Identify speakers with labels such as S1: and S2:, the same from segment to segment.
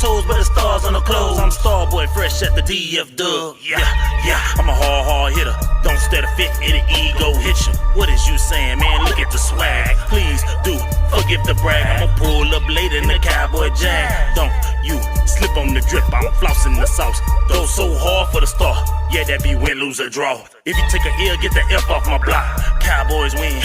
S1: toes, but the stars on the clothes. I'm Starboy, fresh at the DF Dub. Yeah, I'm a hard hitter. Don't stare to fit, it'll ego hit you. What is you saying, man? Look at the swag. Please do forgive the brag. I'ma pull up later in the Cowboy jag. Don't you slip on the drip, I'm flossing the sauce. Go so hard for the star. Yeah, that be win, lose, or draw. If you take a L, get the F off my block. Cowboys win.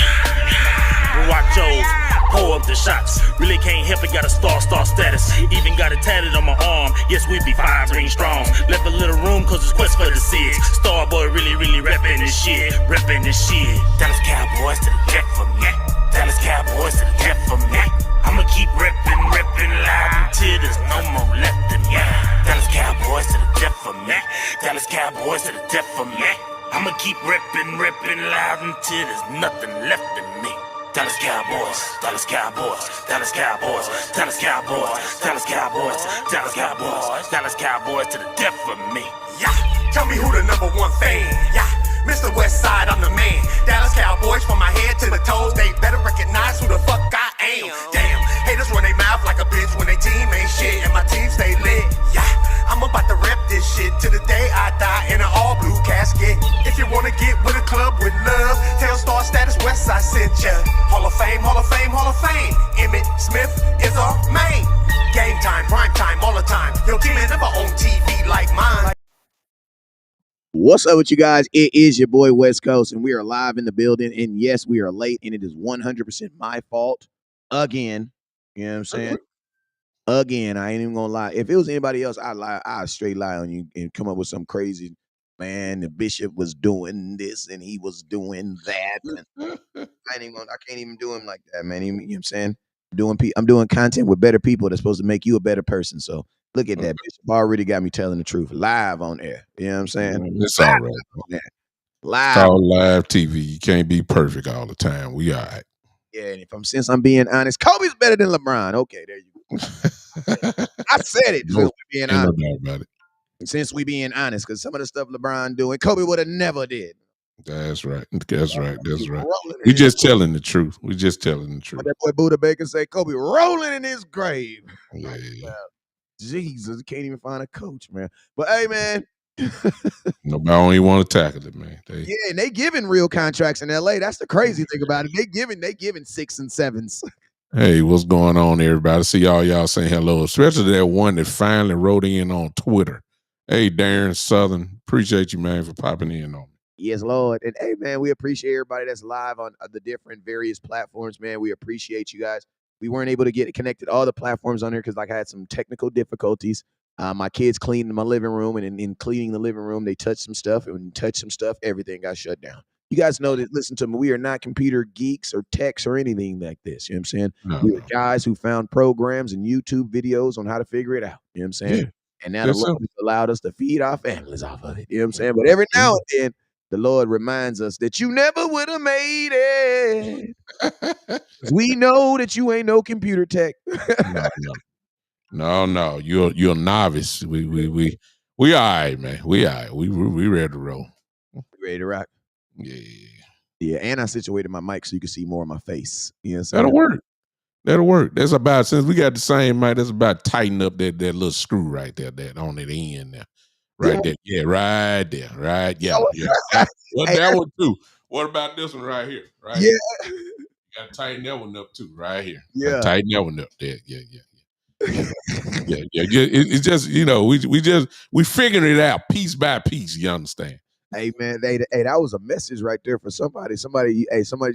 S1: Guachos, pour up the shots. Really can't help it, got a star status. Even got it tatted on my arm. Yes, we be 5 ring strong. Left a little room cause it's quest for the six. Starboy really reppin' this shit. Dallas Cowboys to the death for me. Dallas Cowboys to the death for me. I'ma keep reppin' loud until there's no more left in me. Dallas Cowboys to the death for me. Dallas Cowboys to the death for me. I'ma keep reppin' loud until there's nothing left in me. Dallas Cowboys, Dallas Cowboys, Dallas Cowboys, Dallas Cowboys, Dallas Cowboys, Dallas Cowboys, Dallas Cowboys to the death for me.
S2: Yeah, tell me who the #1 fan. Yeah, Mr. Westside, I'm the man. Dallas Cowboys from my head to the toes. They better recognize who the fuck I am. Damn, haters run their mouth like a bitch when they team ain't shit and my team stay lit. Yeah, I'm about to rep this shit to the day I die in an all blue casket. If you wanna get with a club with love, tell Star Status Westside sent ya. Hall of Fame, Hall of Fame, Hall of Fame. Emmett Smith is our main. Game time, prime time, all the time. Your team ain't never on TV like mine.
S3: What's up with you guys? It is your boy West Coast, and we are live in the building. And yes, we are late, and it is 100% my fault again. You know what I'm saying? Again, I ain't even gonna lie. If it was anybody else, I'd straight lie on you and come up with some crazy, man, the bishop was doing this and he was doing that. I can't even do him like that, man. You know what I'm saying? I'm doing content with better people that's supposed to make you a better person. So look at that. Bishop already got me telling the truth live on air. You know what I'm saying?
S4: It's all right.
S3: Live.
S4: It's all live TV. You can't be perfect all the time. We all right.
S3: Yeah, and since I'm being honest, Kobe's better than LeBron. Okay, there you go. I said it. Since we being honest.
S4: No doubt about it.
S3: Since we being honest, because some of the stuff LeBron doing, Kobe would have never did.
S4: That's right. That's right. We just telling the truth. We just telling the truth.
S3: That boy Buddha Baker say Kobe rolling in his grave.
S4: Yeah.
S3: Jesus, you can't even find a coach, man. But hey, man.
S4: Nobody don't even want to tackle it, man.
S3: And they giving real contracts in LA. That's the crazy thing about it. They giving 6 and 7s.
S4: Hey, what's going on, everybody? See y'all saying hello, especially that one that finally wrote in on Twitter. Hey, Daron Southern, appreciate you, man, for popping in on me.
S3: Yes, Lord. And hey, man, we appreciate everybody that's live on the different various platforms, man. We appreciate you guys. We weren't able to get connected all the platforms on there because I had some technical difficulties. My kids cleaned my living room, and in cleaning the living room, they touched some stuff. And when you touch some stuff, everything got shut down. You guys know that, listen to me, we are not computer geeks or techs or anything like this. You know what I'm saying? We're guys who found programs and YouTube videos on how to figure it out. You know what I'm saying?
S4: Yeah.
S3: And now the Lord has allowed us to feed our families off of it. You know what I'm saying? But every now and then, the Lord reminds us that you never would have made it. We know that you ain't no computer tech.
S4: No. You're a novice. We all right, man. We all right. We ready to roll.
S3: Ready to rock? Yeah. And I situated my mic so you can see more of my face. You know what I'm saying?
S4: That'll work. That's about, since we got the same mic, that's about tighten up that little screw right there, that on the end there. Right there. Yeah, right there. Right. Yeah. That one too. What about this one right here? Right.
S3: Yeah.
S4: You gotta tighten that one up too, right here.
S3: Yeah.
S4: Tighten that one up there. Yeah. It's just, we figuring it out piece by piece. You understand?
S3: Hey man, hey, that was a message right there for somebody. Somebody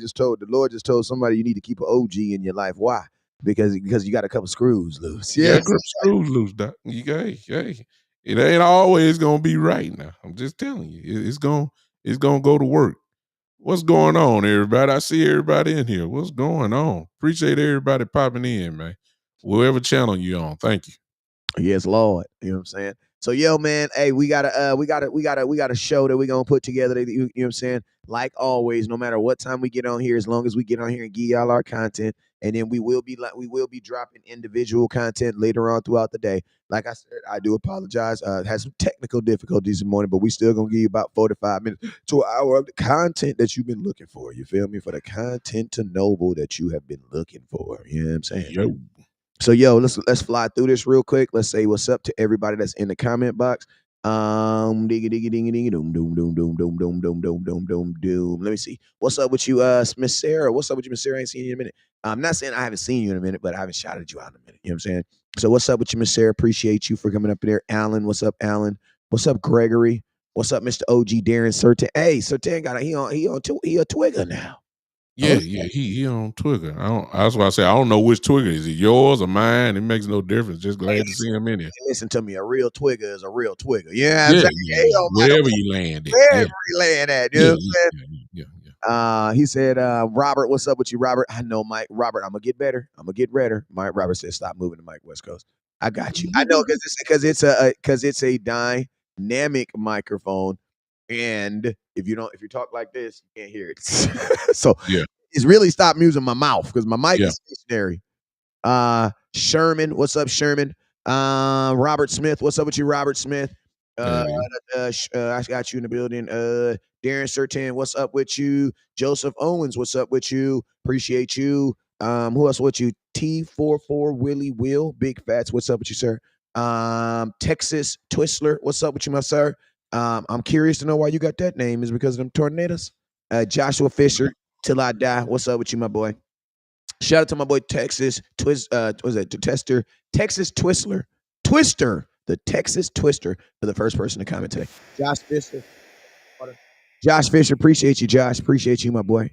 S3: just told the Lord somebody you need to keep an OG in your life. Why? Because you got a couple screws loose.
S4: Yeah, screws loose, doc. It ain't always gonna be right now. I'm just telling you, it's gonna go to work. What's going on, everybody? I see everybody in here. What's going on? Appreciate everybody popping in, man. Whatever channel you on, thank you.
S3: Yes, Lord. You know what I'm saying? So, yo, man, hey, we got a show that we're gonna put together. You know what I'm saying? Like always, no matter what time we get on here, as long as we get on here and give y'all our content, and then we will be dropping individual content later on throughout the day. Like I said, I do apologize. Had some technical difficulties this morning, but we still gonna give you about 45 minutes to an hour of the content that you've been looking for. You feel me? For the content to noble that you have been looking for. You know what I'm saying?
S4: Yo.
S3: So yo, let's fly through this real quick. Let's say what's up to everybody that's in the comment box. Diggy diggy diggy diggy doom doom doom doom doom doom doom doom doom doom doom. Let me see. What's up with you, Miss Sarah? What's up with you, Miss Sarah? I ain't seen you in a minute. I'm not saying I haven't seen you in a minute, but I haven't shouted you out in a minute. You know what I'm saying? So what's up with you, Miss Sarah? Appreciate you for coming up there. Alan, what's up, Alan? What's up, Gregory? What's up, Mr. OG Darren Sertan? Hey, Sertan got he a Twigger now.
S4: Yeah, he on Twitter. That's why I say I don't know which Twitter is it, yours or mine. It makes no difference. Just glad to see him in here.
S3: Listen to me, a real Twigger is a real Twigger. Yeah,
S4: Yeah,
S3: it don't matter
S4: wherever you land at.
S3: wherever
S4: Yeah,
S3: you land at. You know
S4: yeah,
S3: what I'm saying?
S4: yeah.
S3: He said, Robert, what's up with you, Robert? I know, Mike. Robert, I'm gonna get better. I'm gonna get redder. Mike Robert said, stop moving to Mike West Coast. I got you. I know because it's a dynamic microphone, and if you talk like this, you can't hear it. So
S4: Yeah.
S3: it's really stopped using my mouth because my mic
S4: Yeah.
S3: is stationary. Sherman, what's up, Sherman? Robert Smith, what's up with you, Robert Smith? I got you in the building. Darren Sertan, what's up with you? Joseph Owens, what's up with you? Appreciate you. Who else with you? T44 Willie Will, Big Fats, what's up with you, sir? Texas Twistler, what's up with you, my sir? I'm curious to know why you got that name. Is it because of them tornadoes? Joshua Fisher, Till I Die, what's up with you, my boy? Shout out to my boy Texas Twister, the Texas Twister, the Texas Twister for the first person to comment today. Josh Fisher, appreciate you, Josh. Appreciate you, my boy.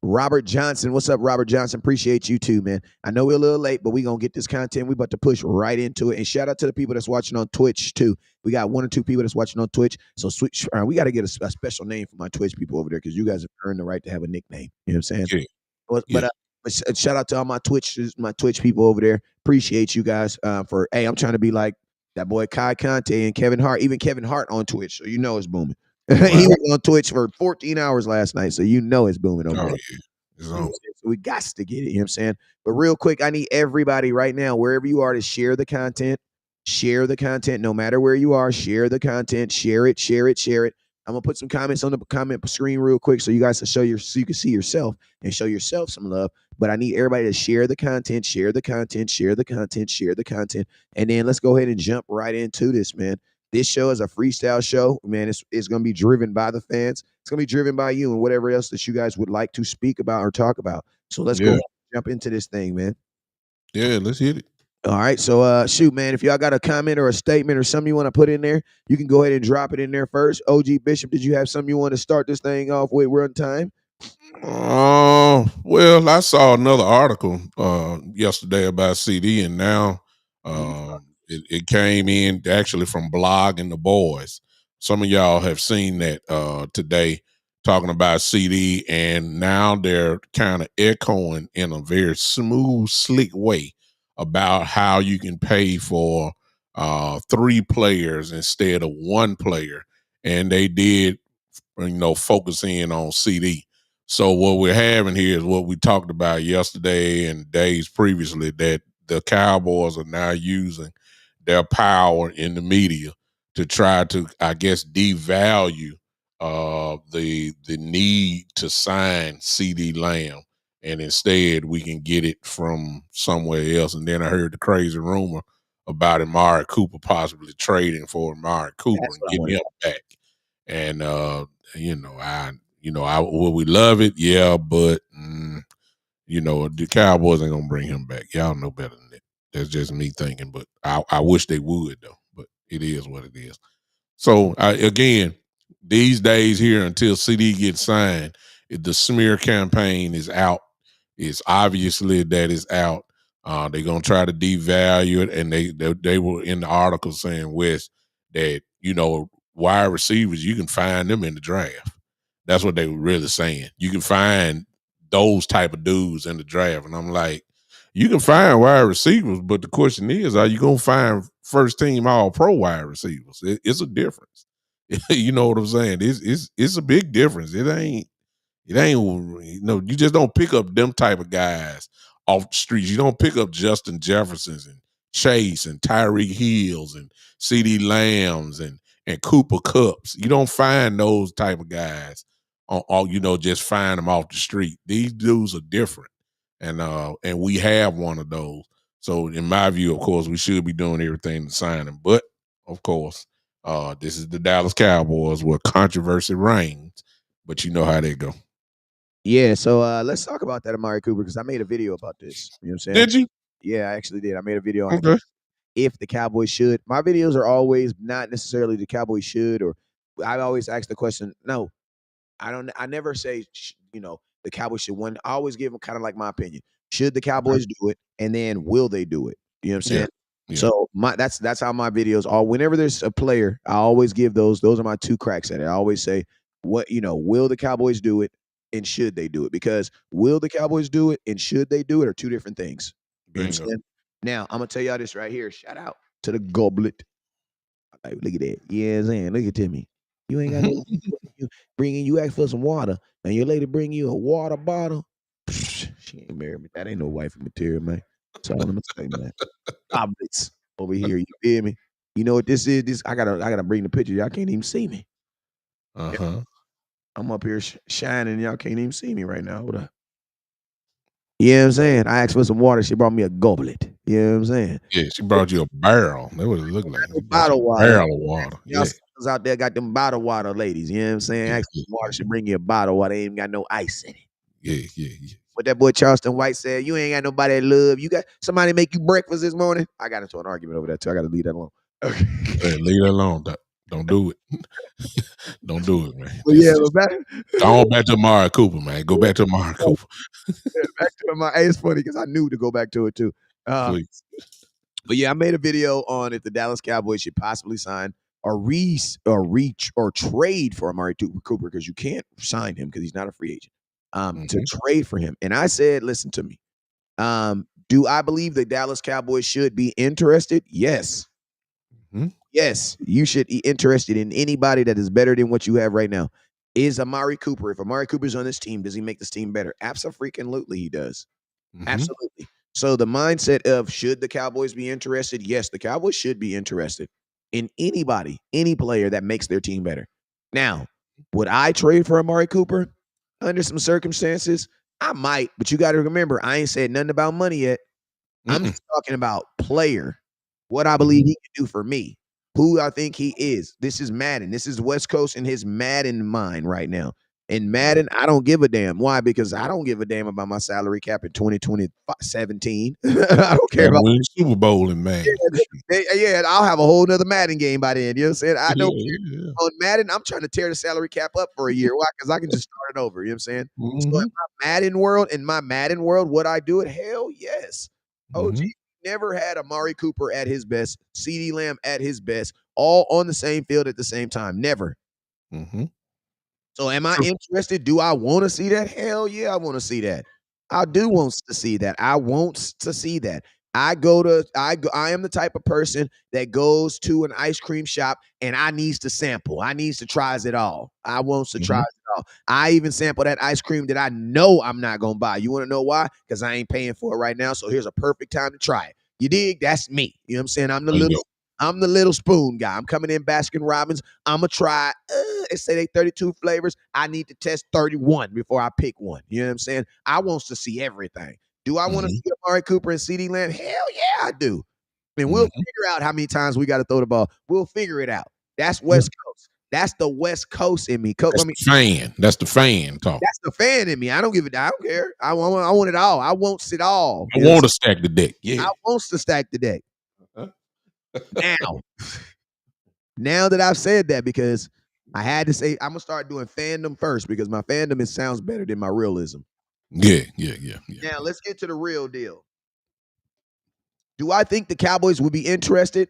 S3: Robert Johnson, what's up, Robert Johnson? Appreciate you too, man. I know we're a little late, but we're gonna get this content. We about to push right into it. And shout out to the people that's watching on Twitch too. We got 1 or 2 people that's watching on Twitch. So switch. We got to get a special name for my Twitch people over there because you guys have earned the right to have a nickname. You know what I'm saying?
S4: Yeah.
S3: But shout out to all my Twitch people over there. Appreciate you guys for. Hey, I'm trying to be like that boy Kai Conte and Kevin Hart. Even Kevin Hart on Twitch, so you know it's booming. Wow. He was on Twitch for 14 hours last night, so you know it's booming over there. Yeah. So we got to get it. You know what I'm saying? But real quick, I need everybody right now, wherever you are, to share the content. Share the content, no matter where you are. Share the content. Share it. Share it. Share it. I'm gonna put some comments on the comment screen real quick so you guys can so you can see yourself and show yourself some love. But I need everybody to share the content, share the content, share the content, share the content, and then let's go ahead and jump right into this, man. This show is a freestyle show, man. It's gonna be driven by the fans. It's gonna be driven by you and whatever else that you guys would like to speak about or talk about. So let's go jump into this thing, man.
S4: Yeah, let's hit it.
S3: All right, so shoot, man, if y'all got a comment or a statement or something you want to put in there, you can go ahead and drop it in there first. OG Bishop, did you have something you want to start this thing off with? We're on time.
S4: Well, I saw another article yesterday about CD, and now it came in actually from Blog and the Boys. Some of y'all have seen that today, talking about CD, and now they're kind of echoing in a very smooth, slick way about how you can pay for 3 players instead of 1 player, and they did, focus in on CD. So what we're having here is what we talked about yesterday and days previously, that the Cowboys are now using their power in the media to try to, I guess, devalue the need to sign CeeDee Lamb, and instead we can get it from somewhere else. And then I heard the crazy rumor about Amari Cooper possibly trading for Amari Cooper and getting him back. And will we love it? Yeah, but the Cowboys ain't gonna bring him back. Y'all know better than that. That's just me thinking, but I wish they would though. But it is what it is. So again, these days here until CD gets signed, the smear campaign is out. It's obviously that is out. They're gonna try to devalue it, and they were in the article saying, Wes, that wide receivers, you can find them in the draft. That's what they were really saying. You can find those type of dudes in the draft. And I'm like, you can find wide receivers, but the question is, are you going to find first team all pro wide receivers? It's a difference. You know what I'm saying? It's a big difference. It ain't, you just don't pick up them type of guys off the streets. You don't pick up Justin Jeffersons and Chase and Tyreek Hills and CeeDee Lambs and Cooper Kupps. You don't find those type of guys just find them off the street. These dudes are different. and we have one of those. So in my view, of course, we should be doing everything to sign him. But of course, this is the Dallas Cowboys where controversy reigns. But you know how they go.
S3: Yeah, so let's talk about that Amari Cooper because I made a video about this. You know what I'm saying?
S4: Did you?
S3: Yeah, I actually did. I made a video on
S4: Okay.
S3: if the Cowboys should. My videos are always not necessarily the Cowboys should, or I always ask the question. No, I don't. I never say the Cowboys should win. I always give them kind of like my opinion. Should the Cowboys do it, and then will they do it? You know what I'm saying?
S4: Yeah.
S3: So that's how my videos are. Whenever there's a player, I always give those. Those are my two cracks at it. I always say, will the Cowboys do it, and should they do it? Because will the Cowboys do it, and should they do it are two different things. You know what I'm saying? Now I'm gonna tell y'all this right here. Shout out to the goblet. Like, look at that. Yeah, I'm saying, look at Timmy. You ain't got no you ask for some water, and your lady bring you a water bottle. She ain't married me. That ain't no wifey material, man. So I'm gonna say, man. Goblets over here. You feel me? You know what this is? This I gotta bring the picture. Y'all can't even see me. I'm up here shining. Y'all can't even see me right now. Hold up. You know what I'm saying? I asked for some water. She brought me a goblet. You know what I'm saying?
S4: Yeah, she brought you a barrel. That's what it looked like.
S3: Bottle water.
S4: Barrel of water.
S3: Y'all out there got them bottle water ladies. You know what I'm saying? Ask for water. She bring you a bottle water. They ain't got no ice in it.
S4: Yeah.
S3: What that boy Charleston White said, you ain't got nobody that love. You got somebody make you breakfast this morning. I got into an argument over that too. I got to leave that alone. Okay.
S4: Hey, leave that alone. Don't do it. Don't do it, man.
S3: Well, yeah, but
S4: go back to Amari Cooper, man. Go back to Amari Cooper.
S3: Back to my. It's funny because I knew to go back to it too.
S4: Please.
S3: But yeah, I made a video on if the Dallas Cowboys should possibly sign or reach or trade for Amari Cooper because you can't sign him because he's not a free agent. To trade for him, and I said, listen to me. Do I believe the Dallas Cowboys should be interested? Yes. Yes, you should be interested in anybody that is better than what you have right now. Is Amari Cooper, if Amari Cooper's on this team, does he make this team better? Absolutely, he does. Absolutely. So the mindset of should the Cowboys be interested? Yes, the Cowboys should be interested in anybody, any player that makes their team better. Now, would I trade for Amari Cooper? Under some circumstances, I might, but you got to remember, I ain't said nothing about money yet. I'm just talking about player, what I believe he can do for me. Who I think he is. This is Madden. This is West Coast in his Madden mind right now. In Madden, I don't give a damn. Why? Because I don't give a damn about my salary cap in 2017. I don't care about
S4: Super Bowl in Madden.
S3: Yeah, I'll have a whole nother Madden game by then. You know what I'm saying? I don't care. On Madden, I'm trying to tear the salary cap up for a year. Why? Because I can just start it over. You know what I'm saying? So in my Madden world, would I do it? Hell yes. OG never had Amari Cooper at his best, CeeDee Lamb at his best, all on the same field at the same time. Never. So am I interested? Do I want to see that? Hell yeah, I want to see that. I do want to see that. I want to see that. I am the type of person that goes to an ice cream shop and I needs to sample. I needs to try it all. I wants to try it all. I even sample that ice cream that I know I'm not going to buy. You want to know why? Because I ain't paying for it right now. So here's a perfect time to try it. You dig? That's me. You know what I'm saying? I'm the little spoon guy. I'm coming in Baskin Robbins. I'm going to try, it say they 32 flavors. I need to test 31 before I pick one. You know what I'm saying? I wants to see everything. Do I want to see Amari Cooper and CeeDee Lamb? Hell yeah, I do. And we'll figure out how many times we got to throw the ball. We'll figure it out. That's West Coast. That's the West Coast in me.
S4: That's the fan. That's the fan talk.
S3: That's the fan in me. I don't care. I want it all. I want it all.
S4: I want to stack the deck. Yeah.
S3: I want to stack the deck. Now that I've said that, because I had to say, I'm going to start doing fandom first because my fandom, it sounds better than my realism.
S4: Yeah.
S3: Now, let's get to the real deal. Do I think the Cowboys would be interested?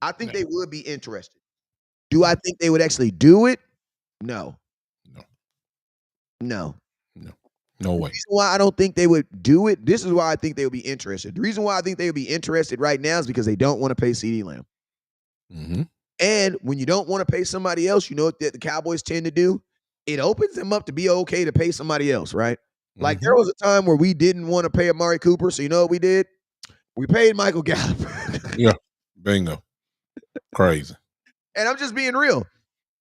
S3: I think they would be interested. Do I think they would actually do it? No.
S4: No way.
S3: The reason why I don't think they would do it, this is why I think they would be interested. The reason why I think they would be interested right now is because they don't want to pay CeeDee Lamb. And when you don't want to pay somebody else, you know what the Cowboys tend to do? It opens them up to be okay to pay somebody else, right? Like there was a time where we didn't want to pay Amari Cooper, so you know what we did? We paid Michael Gallup.
S4: Yeah, bingo. Crazy.
S3: And I'm just being real.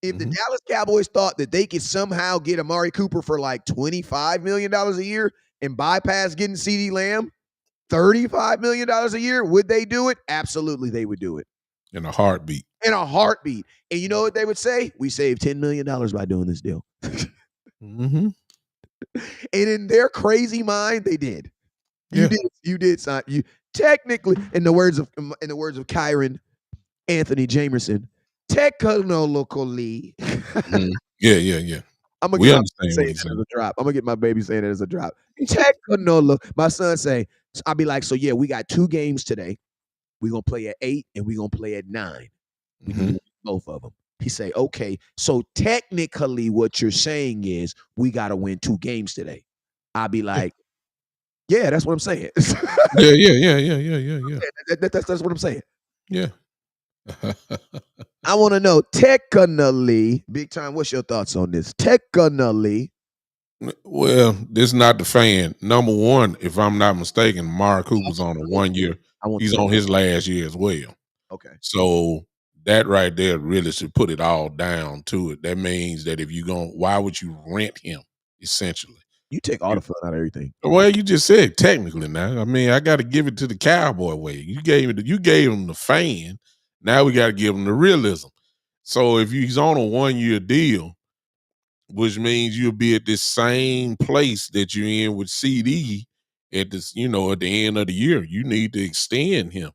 S3: If the Dallas Cowboys thought that they could somehow get Amari Cooper for like $25 million a year, and bypass getting CeeDee Lamb, $35 million a year, would they do it? Absolutely, they would do it.
S4: In a heartbeat.
S3: In a heartbeat. And you know what they would say? We saved $10 million by doing this deal.
S4: Mm-hmm.
S3: And in their crazy mind, they did.
S4: Yeah.
S3: You did sign. You technically, in the words of Kyron Anthony Jamerson, technically.
S4: Yeah.
S3: I'm gonna
S4: We
S3: get
S4: understand what he's
S3: that as
S4: saying.
S3: a drop. I'm gonna get my baby saying it as a drop. Technically. My son say, I'll be like, so yeah, we got 2 games today. We're gonna play at 8 and we're gonna play at 9. We need to win both of them. He say, okay, so technically what you're saying is we gotta win 2 games today. I'll be like, yeah, that's what I'm saying.
S4: Yeah.
S3: That's what I'm saying.
S4: Yeah.
S3: I want to know, technically, Big Time, what's your thoughts on this? Technically.
S4: Well, this is not the fan. Number one, if I'm not mistaken, Amari Cooper's on a 1 year. He's on his last year as well.
S3: Okay.
S4: So that right there really should put it all down to it. That means that if you're going, why would you rent him, essentially?
S3: You take all the fun out of everything.
S4: Well, you just said technically now. I mean, I got to give it to the Cowboy way. You gave him the fan. Now we got to give him the realism. So if he's on a 1 year deal, which means you'll be at this same place that you're in with CD at this, at the end of the year. You need to extend him.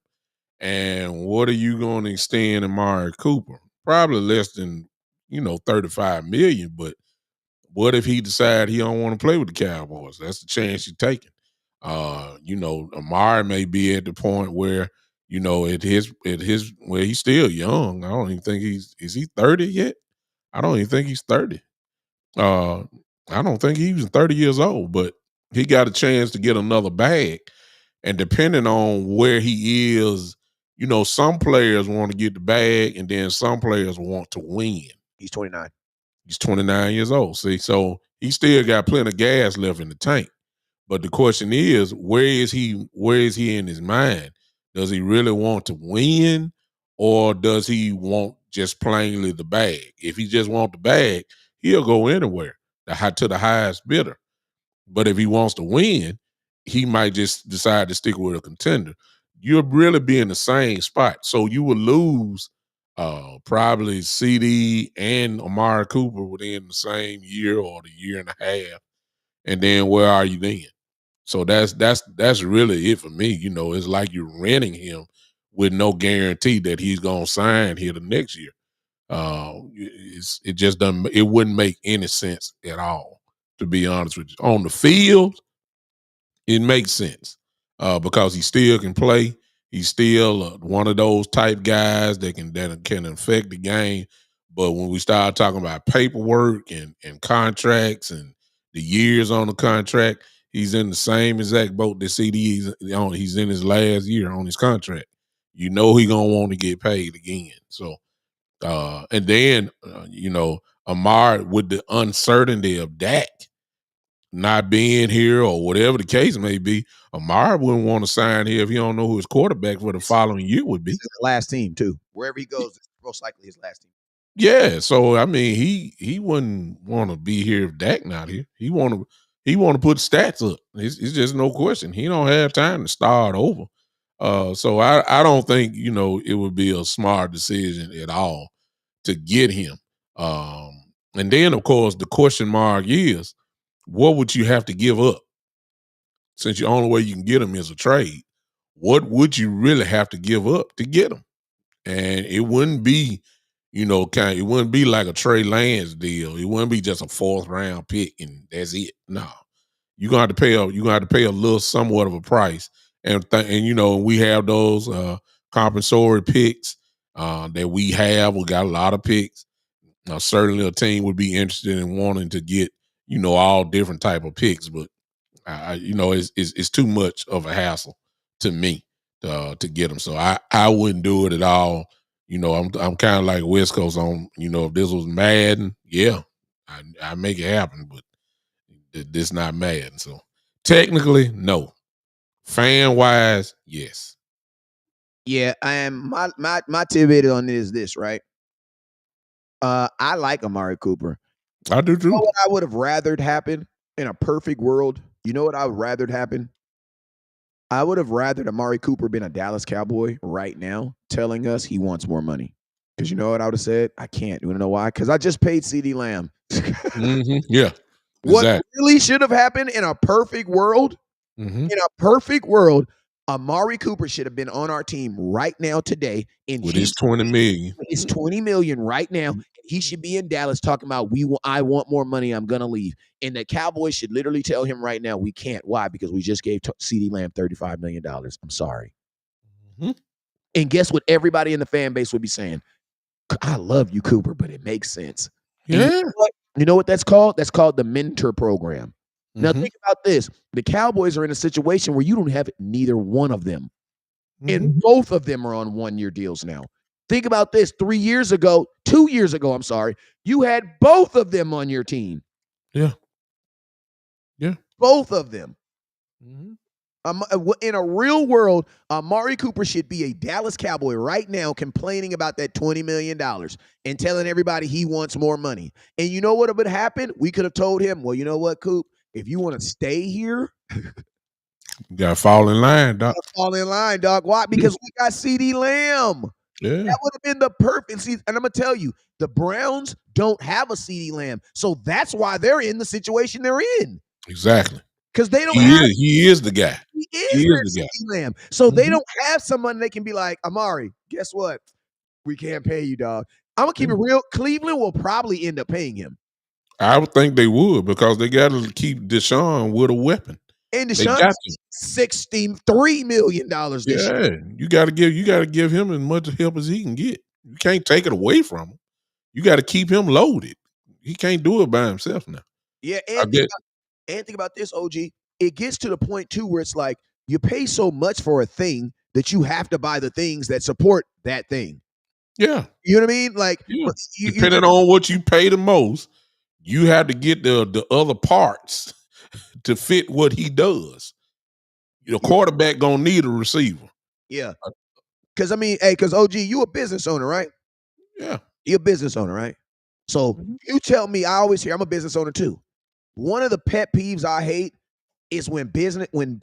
S4: And what are you going to extend Amari Cooper? Probably less than, 35 million. But what if he decides he don't want to play with the Cowboys? That's the chance you're taking. Amari may be at the point where, at his where he's still young. I don't even think is he 30 yet? I don't even think he's 30. I don't think he was 30 years old, but he got a chance to get another bag. And depending on where he is, some players want to get the bag, and then some players want to win.
S3: He's 29.
S4: He's 29 years old. See, so he still got plenty of gas left in the tank. But the question is, where is he in his mind? Does he really want to win, or does he want just plainly the bag? If he just want the bag, he'll go anywhere to the highest bidder. But if he wants to win, he might just decide to stick with a contender. You'll really be in the same spot. So you will lose probably CD and Amari Cooper within the same year or the year and a half. And then where are you then? So that's really it for me. It's like you're renting him with no guarantee that he's gonna sign here the next year. It just doesn't. It wouldn't make any sense at all, to be honest with you. On the field, it makes sense because he still can play. He's still one of those type guys that can affect the game. But when we start talking about paperwork and contracts and the years on the contract, he's in the same exact boat that CD is on. He's in his last year on his contract. He's gonna want to get paid again. So, and then Amari, with the uncertainty of Dak not being here or whatever the case may be, Amari wouldn't want to sign here if he don't know who his quarterback for the following year would be.
S3: This is his last team too. Wherever he goes, it's most likely his last team.
S4: Yeah, so I mean, he wouldn't want to be here if Dak not here. He want to put stats up. It's just no question. He don't have time to start over. So I don't think it would be a smart decision at all to get him. And then of course the question mark is, what would you have to give up? Since the only way you can get him is a trade, what would you really have to give up to get him? And it wouldn't be, it wouldn't be like a Trey Lance deal. It wouldn't be just a 4th round pick and that's it. No, you're gonna have to pay a little somewhat of a price. And we have those compensatory picks that we have. We got a lot of picks. Now, certainly a team would be interested in wanting to get, all different type of picks, but it's too much of a hassle to me to get them. So I wouldn't do it at all. I'm kind of like West Coast on, if this was Madden, yeah, I make it happen, but this not Madden. So technically, no. Fan wise, yes.
S3: Yeah, and my tidbit on it is this, right? I like Amari Cooper.
S4: I do too.
S3: You know what I would have rathered happen in a perfect world? You know what I would rather happen? I would have rather Amari Cooper been a Dallas Cowboy right now telling us he wants more money. Because you know what I would have said? I can't. You want to know why? Because I just paid CeeDee Lamb.
S4: Yeah.
S3: What
S4: Exactly.
S3: really should have happened in a perfect world, Amari Cooper should have been on our team right now today in
S4: With his 20 million.
S3: It's 20 million right now. He should be in Dallas talking about I want more money. I'm gonna leave. And the Cowboys should literally tell him right now we can't. Why? Because we just gave CeeDee Lamb $35 million. I'm sorry. And guess what? Everybody in the fan base would be saying, "I love you, Cooper, but it makes sense."
S4: Yeah.
S3: You know what that's called? That's called the mentor program. Now think about this: the Cowboys are in a situation where you don't have neither one of them, and both of them are on 1-year deals now. Think about this: 2 years ago, I'm sorry, you had both of them on your team.
S4: Yeah.
S3: Both of them. In a real world, Amari Cooper should be a Dallas Cowboy right now complaining about that $20 million and telling everybody he wants more money. And you know what would happen? We could have told him, well, you know what, Coop? If you want to stay here,
S4: you got to fall in line, Doc.
S3: Why? Because we got CeeDee Lamb.
S4: Yeah.
S3: That would have been the perfect season. And I'm going to tell you, the Browns don't have a CeeDee Lamb. So that's why they're in the situation they're in.
S4: Exactly.
S3: Because they don't
S4: He is the guy.
S3: He is the guy. Lamb. So they don't have someone they can be like, Amari, guess what? We can't pay you, dog. I'm going to keep it real. Cleveland will probably end up paying him.
S4: I would think they would because they got to keep Deshaun with a weapon.
S3: And Deshaun $63 million this year.
S4: You got to give him as much help as he can get. You can't take it away from him. You got to keep him loaded. He can't do it by himself now.
S3: Yeah, and think about this, OG. It gets to the point too where it's like you pay so much for a thing that you have to buy the things that support that thing.
S4: Yeah.
S3: You know what I mean? Like
S4: depending on what you pay the most, you have to get the other parts to fit what he does. The quarterback gonna need a receiver.
S3: Yeah. Because because OG, you a business owner, right?
S4: Yeah.
S3: You're a business owner, right? So you tell me, I always hear, I'm a business owner too. One of the pet peeves I hate is when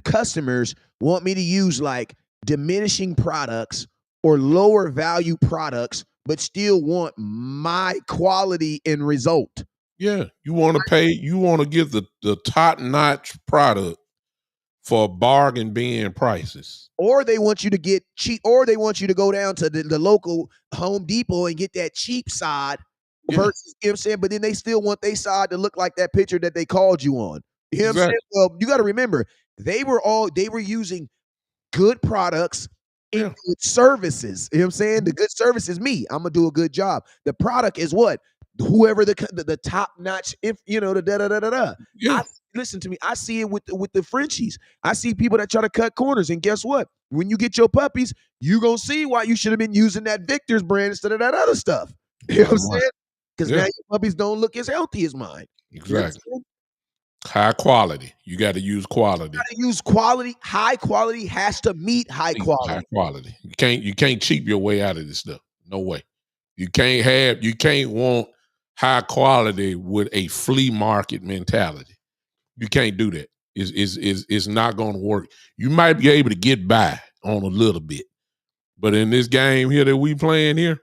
S3: customers want me to use like diminishing products or lower value products, but still want my quality and result.
S4: Yeah, you want to get the top-notch product for bargain bin prices.
S3: Or they want you to get cheap, or they want you to go down to the local Home Depot and get that cheap side versus, you know what I'm saying? But then they still want their side to look like that picture that they called you on. You know what I'm saying? Well, you got to remember, they were using good products and good services. You know what I'm saying? The good service is me. I'm going to do a good job. The product is what? Whoever the top notch,
S4: Yeah.
S3: Listen to me. I see it with the Frenchies. I see people that try to cut corners. And guess what? When you get your puppies, you're going to see why you should have been using that Victor's brand instead of that other stuff. You know what I'm saying? Because now your puppies don't look as healthy as mine.
S4: Exactly. You know, high quality. You got to use quality.
S3: You got to use quality. High quality has to meet high quality.
S4: High quality. You can't cheap your way out of this stuff. No way. You can't want high quality with a flea market mentality. You can't do that. It's not going to work. You might be able to get by on a little bit, but in this game here that we playing here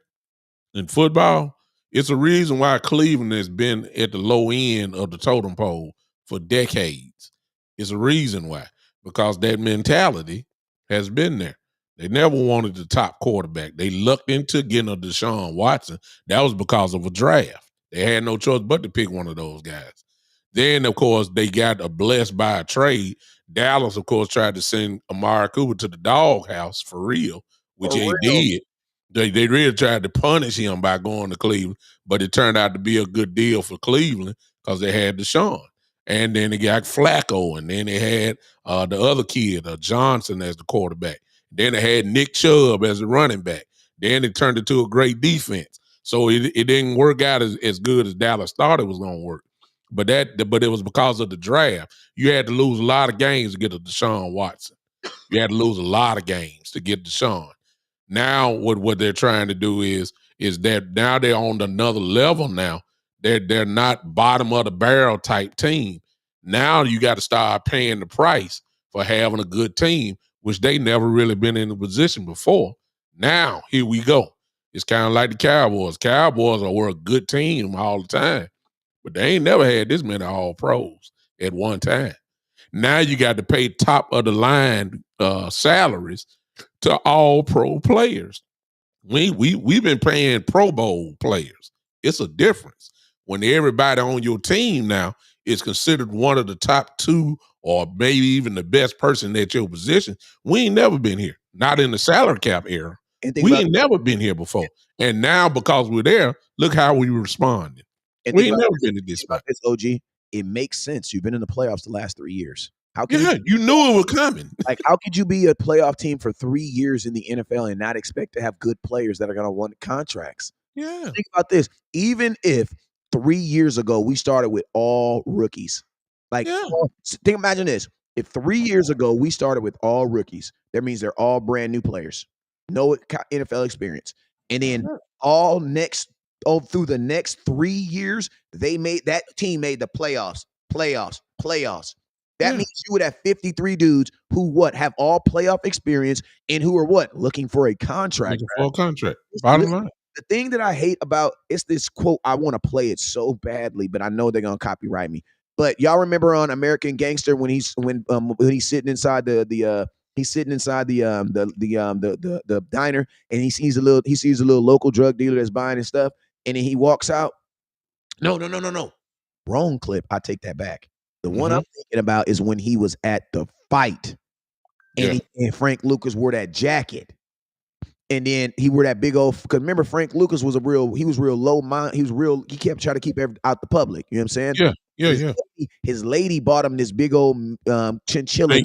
S4: in football, it's a reason why Cleveland has been at the low end of the totem pole for decades. It's a reason why, because that mentality has been there. They never wanted the top quarterback. They lucked into getting a Deshaun Watson. That was because of a draft. They had no choice but to pick one of those guys. Then, of course, they got blessed by a trade. Dallas, of course, tried to send Amari Cooper to the doghouse for real, which they did. They really tried to punish him by going to Cleveland, but it turned out to be a good deal for Cleveland because they had Deshaun. And then they got Flacco, and then they had the other kid, Johnson, as the quarterback. Then they had Nick Chubb as the running back. Then it turned into a great defense. So it didn't work out as good as Dallas thought it was going to work. But it was because of the draft. You had to lose a lot of games to get a Deshaun Watson. You had to lose a lot of games to get Deshaun. Now what they're trying to do is that now they're on another level now. They're not bottom of the barrel type team. Now you got to start paying the price for having a good team, which they never really been in a position before. Now, here we go. It's kind of like the Cowboys. Cowboys were a good team all the time, but they ain't never had this many all-pros at one time. Now you got to pay top of the line salaries to all-pro players. We've been paying Pro Bowl players. It's a difference. When everybody on your team now is considered one of the top 2 or maybe even the best person at your position, we ain't never been here. Not in the salary cap era. We ain't never been here before. And now because we're there, look how we responded. We ain't never been to this spot.
S3: This OG, it makes sense. You've been in the playoffs the last 3 years. How can
S4: you knew it was coming.
S3: Like, how could you be a playoff team for 3 years in the NFL and not expect to have good players that are going to want contracts?
S4: Yeah.
S3: Think about this. Even if 3 years ago we started with all rookies, imagine this. If 3 years ago we started with all rookies, that means they're all brand new players, no NFL experience, and then through the next 3 years, that team made the playoffs. That means you would have 53 dudes who have all playoff experience and who are looking for a contract.
S4: Looking for a contract. Bottom line.
S3: The thing that I hate about it's this quote. I want to play it so badly, but I know they're gonna copyright me. But y'all remember on American Gangster when he's sitting inside the diner and he sees a little local drug dealer that's buying his stuff, and then he walks out. No. Wrong clip. I take that back. The one I'm thinking about is when he was at the fight, and Frank Lucas wore that jacket. And then he wore that big old, because remember Frank Lucas was real low mind. He kept trying to keep out the public. You know what I'm saying?
S4: Yeah.
S3: His lady bought him this big old chinchilla,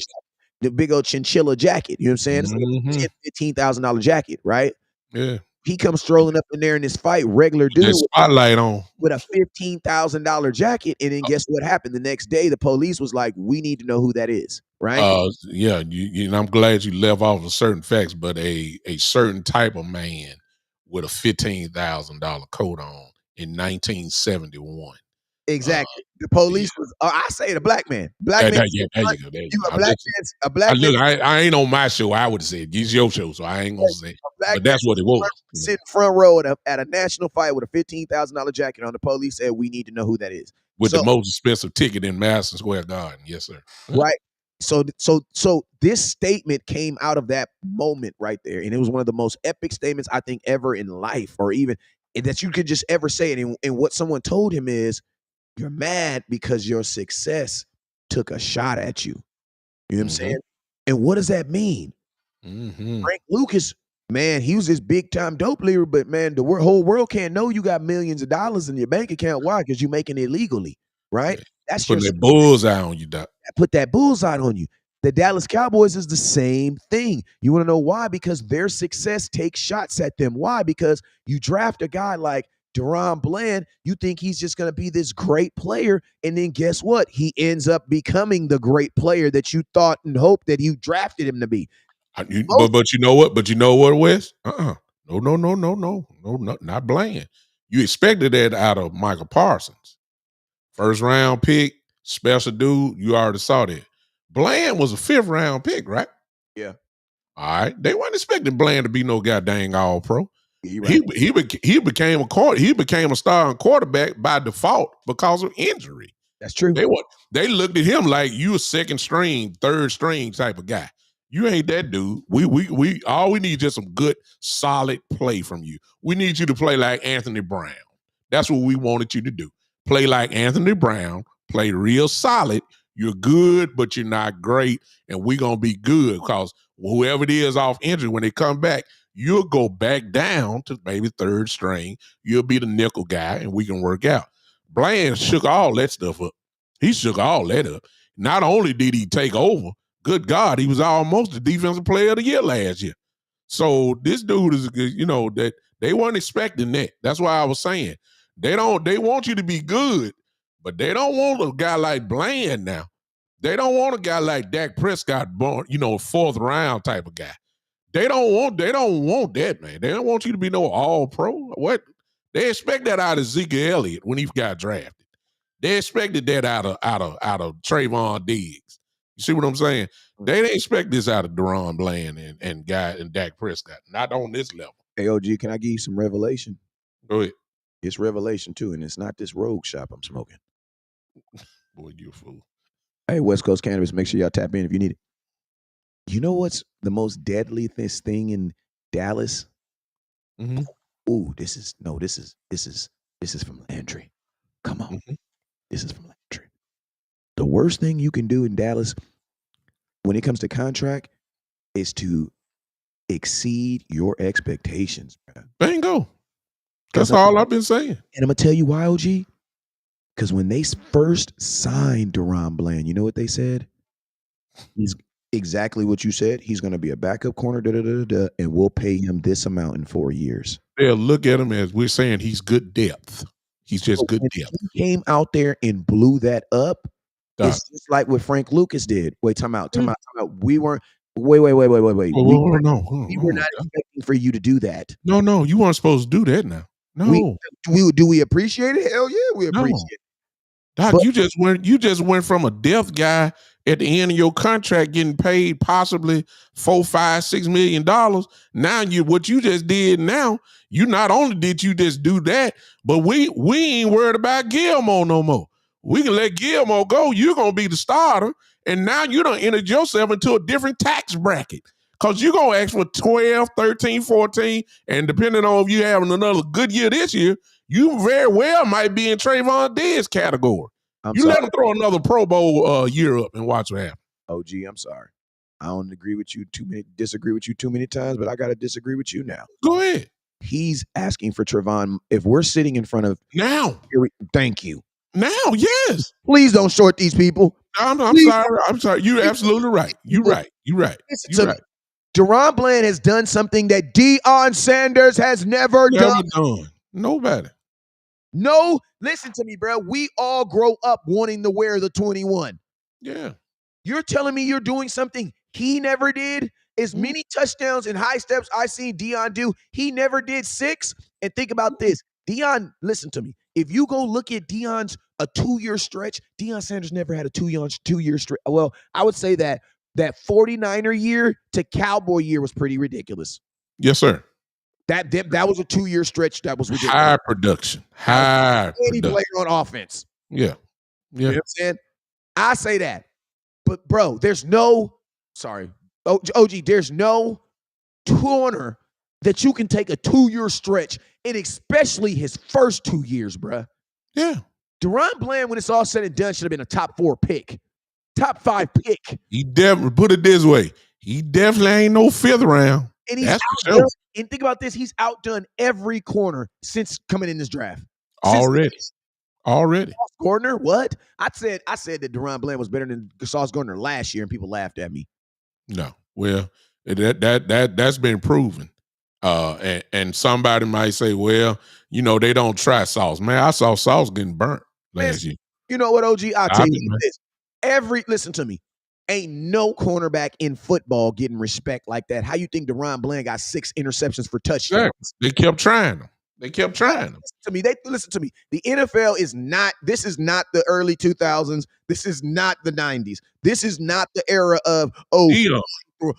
S3: jacket. You know what I'm saying? It's like a $15,000 jacket, right?
S4: Yeah.
S3: He comes strolling up in there in this fight, regular dude,
S4: with spotlight on,
S3: with a $15,000 jacket, and then guess what happened? The next day, the police was like, "We need to know who that is." Right?
S4: And I'm glad you left off of certain facts, but a certain type of man with a $15,000 coat on in 1971.
S3: Exactly. The police was. I say the black man. Black man.
S4: There you go.
S3: A black man.
S4: I ain't on my show. I would have said it's your show, so I ain't gonna say. But that's what it was.
S3: Sitting front row at a national fight with a $15,000 jacket on. The police said we need to know who that is.
S4: With the most expensive ticket in Madison Square Garden. Yes, sir.
S3: Right. So this statement came out of that moment right there, and it was one of the most epic statements I think ever in life, or even that you could just ever say it. And what someone told him is, you're mad because your success took a shot at you. You know what I'm saying? And what does that mean? Frank Lucas, man, he was this big time dope leader, but man, the whole world can't know you got millions of dollars in your bank account. Why? Because you're making it legally, right? That's
S4: putting that bullseye on you, Doc.
S3: Put that bullseye on you. The Dallas Cowboys is the same thing. You want to know why? Because their success takes shots at them. Why? Because you draft a guy like Daron Bland, you think he's just going to be this great player, and then guess what? He ends up becoming the great player that you thought and hoped that you drafted him to be.
S4: But you know what? But you know what, Wes? No, not Bland. You expected that out of Michael Parsons. First round pick, special dude. You already saw that. Bland was a 5th round pick, right?
S3: Yeah.
S4: All right. They weren't expecting Bland to be no goddamn all pro.
S3: Right.
S4: He became a starting quarterback by default because of injury.
S3: That's true.
S4: They looked at him like you a 2nd string, 3rd string type of guy. You ain't that dude. We all we need is just some good, solid play from you. We need you to play like Anthony Brown. That's what we wanted you to do. Play like Anthony Brown. Play real solid. You're good, but you're not great, and we're gonna be good because whoever it is off injury, when they come back, you'll go back down to maybe 3rd string. You'll be the nickel guy, and we can work out. Bland shook all that stuff up. He shook all that up. Not only did he take over, good God, he was almost the defensive player of the year last year. So this dude is, that they weren't expecting that. That's why I was saying they want you to be good, but they don't want a guy like Bland now. They don't want a guy like Dak Prescott, born, 4th round type of guy. They don't want that, man. They don't want you to be no all pro. What? They expect that out of Zeke Elliott when he got drafted. They expected that out of Trayvon Diggs. You see what I'm saying? They didn't expect this out of Daron Bland and Dak Prescott. Not on this level.
S3: Hey, OG, can I give you some revelation?
S4: Go ahead.
S3: It's revelation too, and it's not this rogue shop I'm smoking.
S4: Boy, you a fool.
S3: Hey, West Coast Cannabis, make sure y'all tap in if you need it. You know what's the most deadliest thing in Dallas?
S4: Mm-hmm.
S3: Ooh, this is from Landry. Come on.
S4: Mm-hmm.
S3: This is from Landry. The worst thing you can do in Dallas when it comes to contract is to exceed your expectations. Man.
S4: Bingo. That's all I've been saying.
S3: And I'm going to tell you why, OG. Because when they first signed Daron Bland, you know what they said? He's exactly what you said. He's going to be a backup corner, and we'll pay him this amount in 4 years.
S4: They'll look at him as we're saying he's good depth. He's just good depth.
S3: He came out there and blew that up. It's just like what Frank Lucas did. Wait, time out. We weren't. Wait. We were not expecting for you to do that.
S4: No, you weren't supposed to do that now. No.
S3: Do we appreciate it? Hell yeah, we appreciate it.
S4: Doc, you just went from a deaf guy at the end of your contract getting paid possibly $4, $5, $6 million. Now what you just did now, you not only did you just do that, but we ain't worried about Gilmore no more. We can let Gilmore go. You're gonna be the starter, and now you done entered yourself into a different tax bracket. Because you're going to ask for 12, 13, 14, and depending on if you having another good year this year, you very well might be in Trayvon Diggs category. Let him throw another Pro Bowl year up and watch what happens.
S3: OG, I'm sorry. I don't disagree with you too many times, but I got to disagree with you now.
S4: Go ahead.
S3: He's asking for Trayvon. If we're sitting in front of...
S4: Now.
S3: Thank you.
S4: Now, yes.
S3: Please don't short these people.
S4: I'm sorry. You're absolutely right. You're right.
S3: Daron Bland has done something that Deion Sanders has never done.
S4: Nobody.
S3: No, listen to me, bro. We all grow up wanting to wear the 21.
S4: Yeah.
S3: You're telling me you're doing something he never did? As many touchdowns and high steps I seen Deion do, he never did 6. And think about this. Deion, listen to me. If you go look at Deion's a 2-year stretch, Deion Sanders never had a 2-year stretch. Well, I would say that 49er year to Cowboy year was pretty ridiculous.
S4: Yes, sir.
S3: That was a 2-year stretch. That was ridiculous.
S4: High production.
S3: Any player on offense.
S4: Yeah.
S3: You know what I'm saying? I say that. But, bro, there's no corner that you can take a 2-year stretch, and especially his first 2 years, bro.
S4: Yeah.
S3: Daron Bland, when it's all said and done, should have been a top 4 pick. Top 5 pick.
S4: He definitely, put it this way, he definitely ain't no 5th round.
S3: And he's outdone, sure. And think about this, he's outdone every corner since coming in this draft.
S4: Already.
S3: Gardner, what? I said that Daron Bland was better than Sauce Gardner last year, and people laughed at me.
S4: No. Well, that's been proven. And somebody might say, well, they don't try Sauce. Man, I saw Sauce getting burnt last year.
S3: You know what, OG? I'll tell you this. Listen to me. Ain't no cornerback in football getting respect like that. How you think Daron Bland got 6 interceptions for touchdowns?
S4: They kept trying them. Listen
S3: to me. The NFL is not, this is not the early 2000s. This is not the 90s. This is not the era of,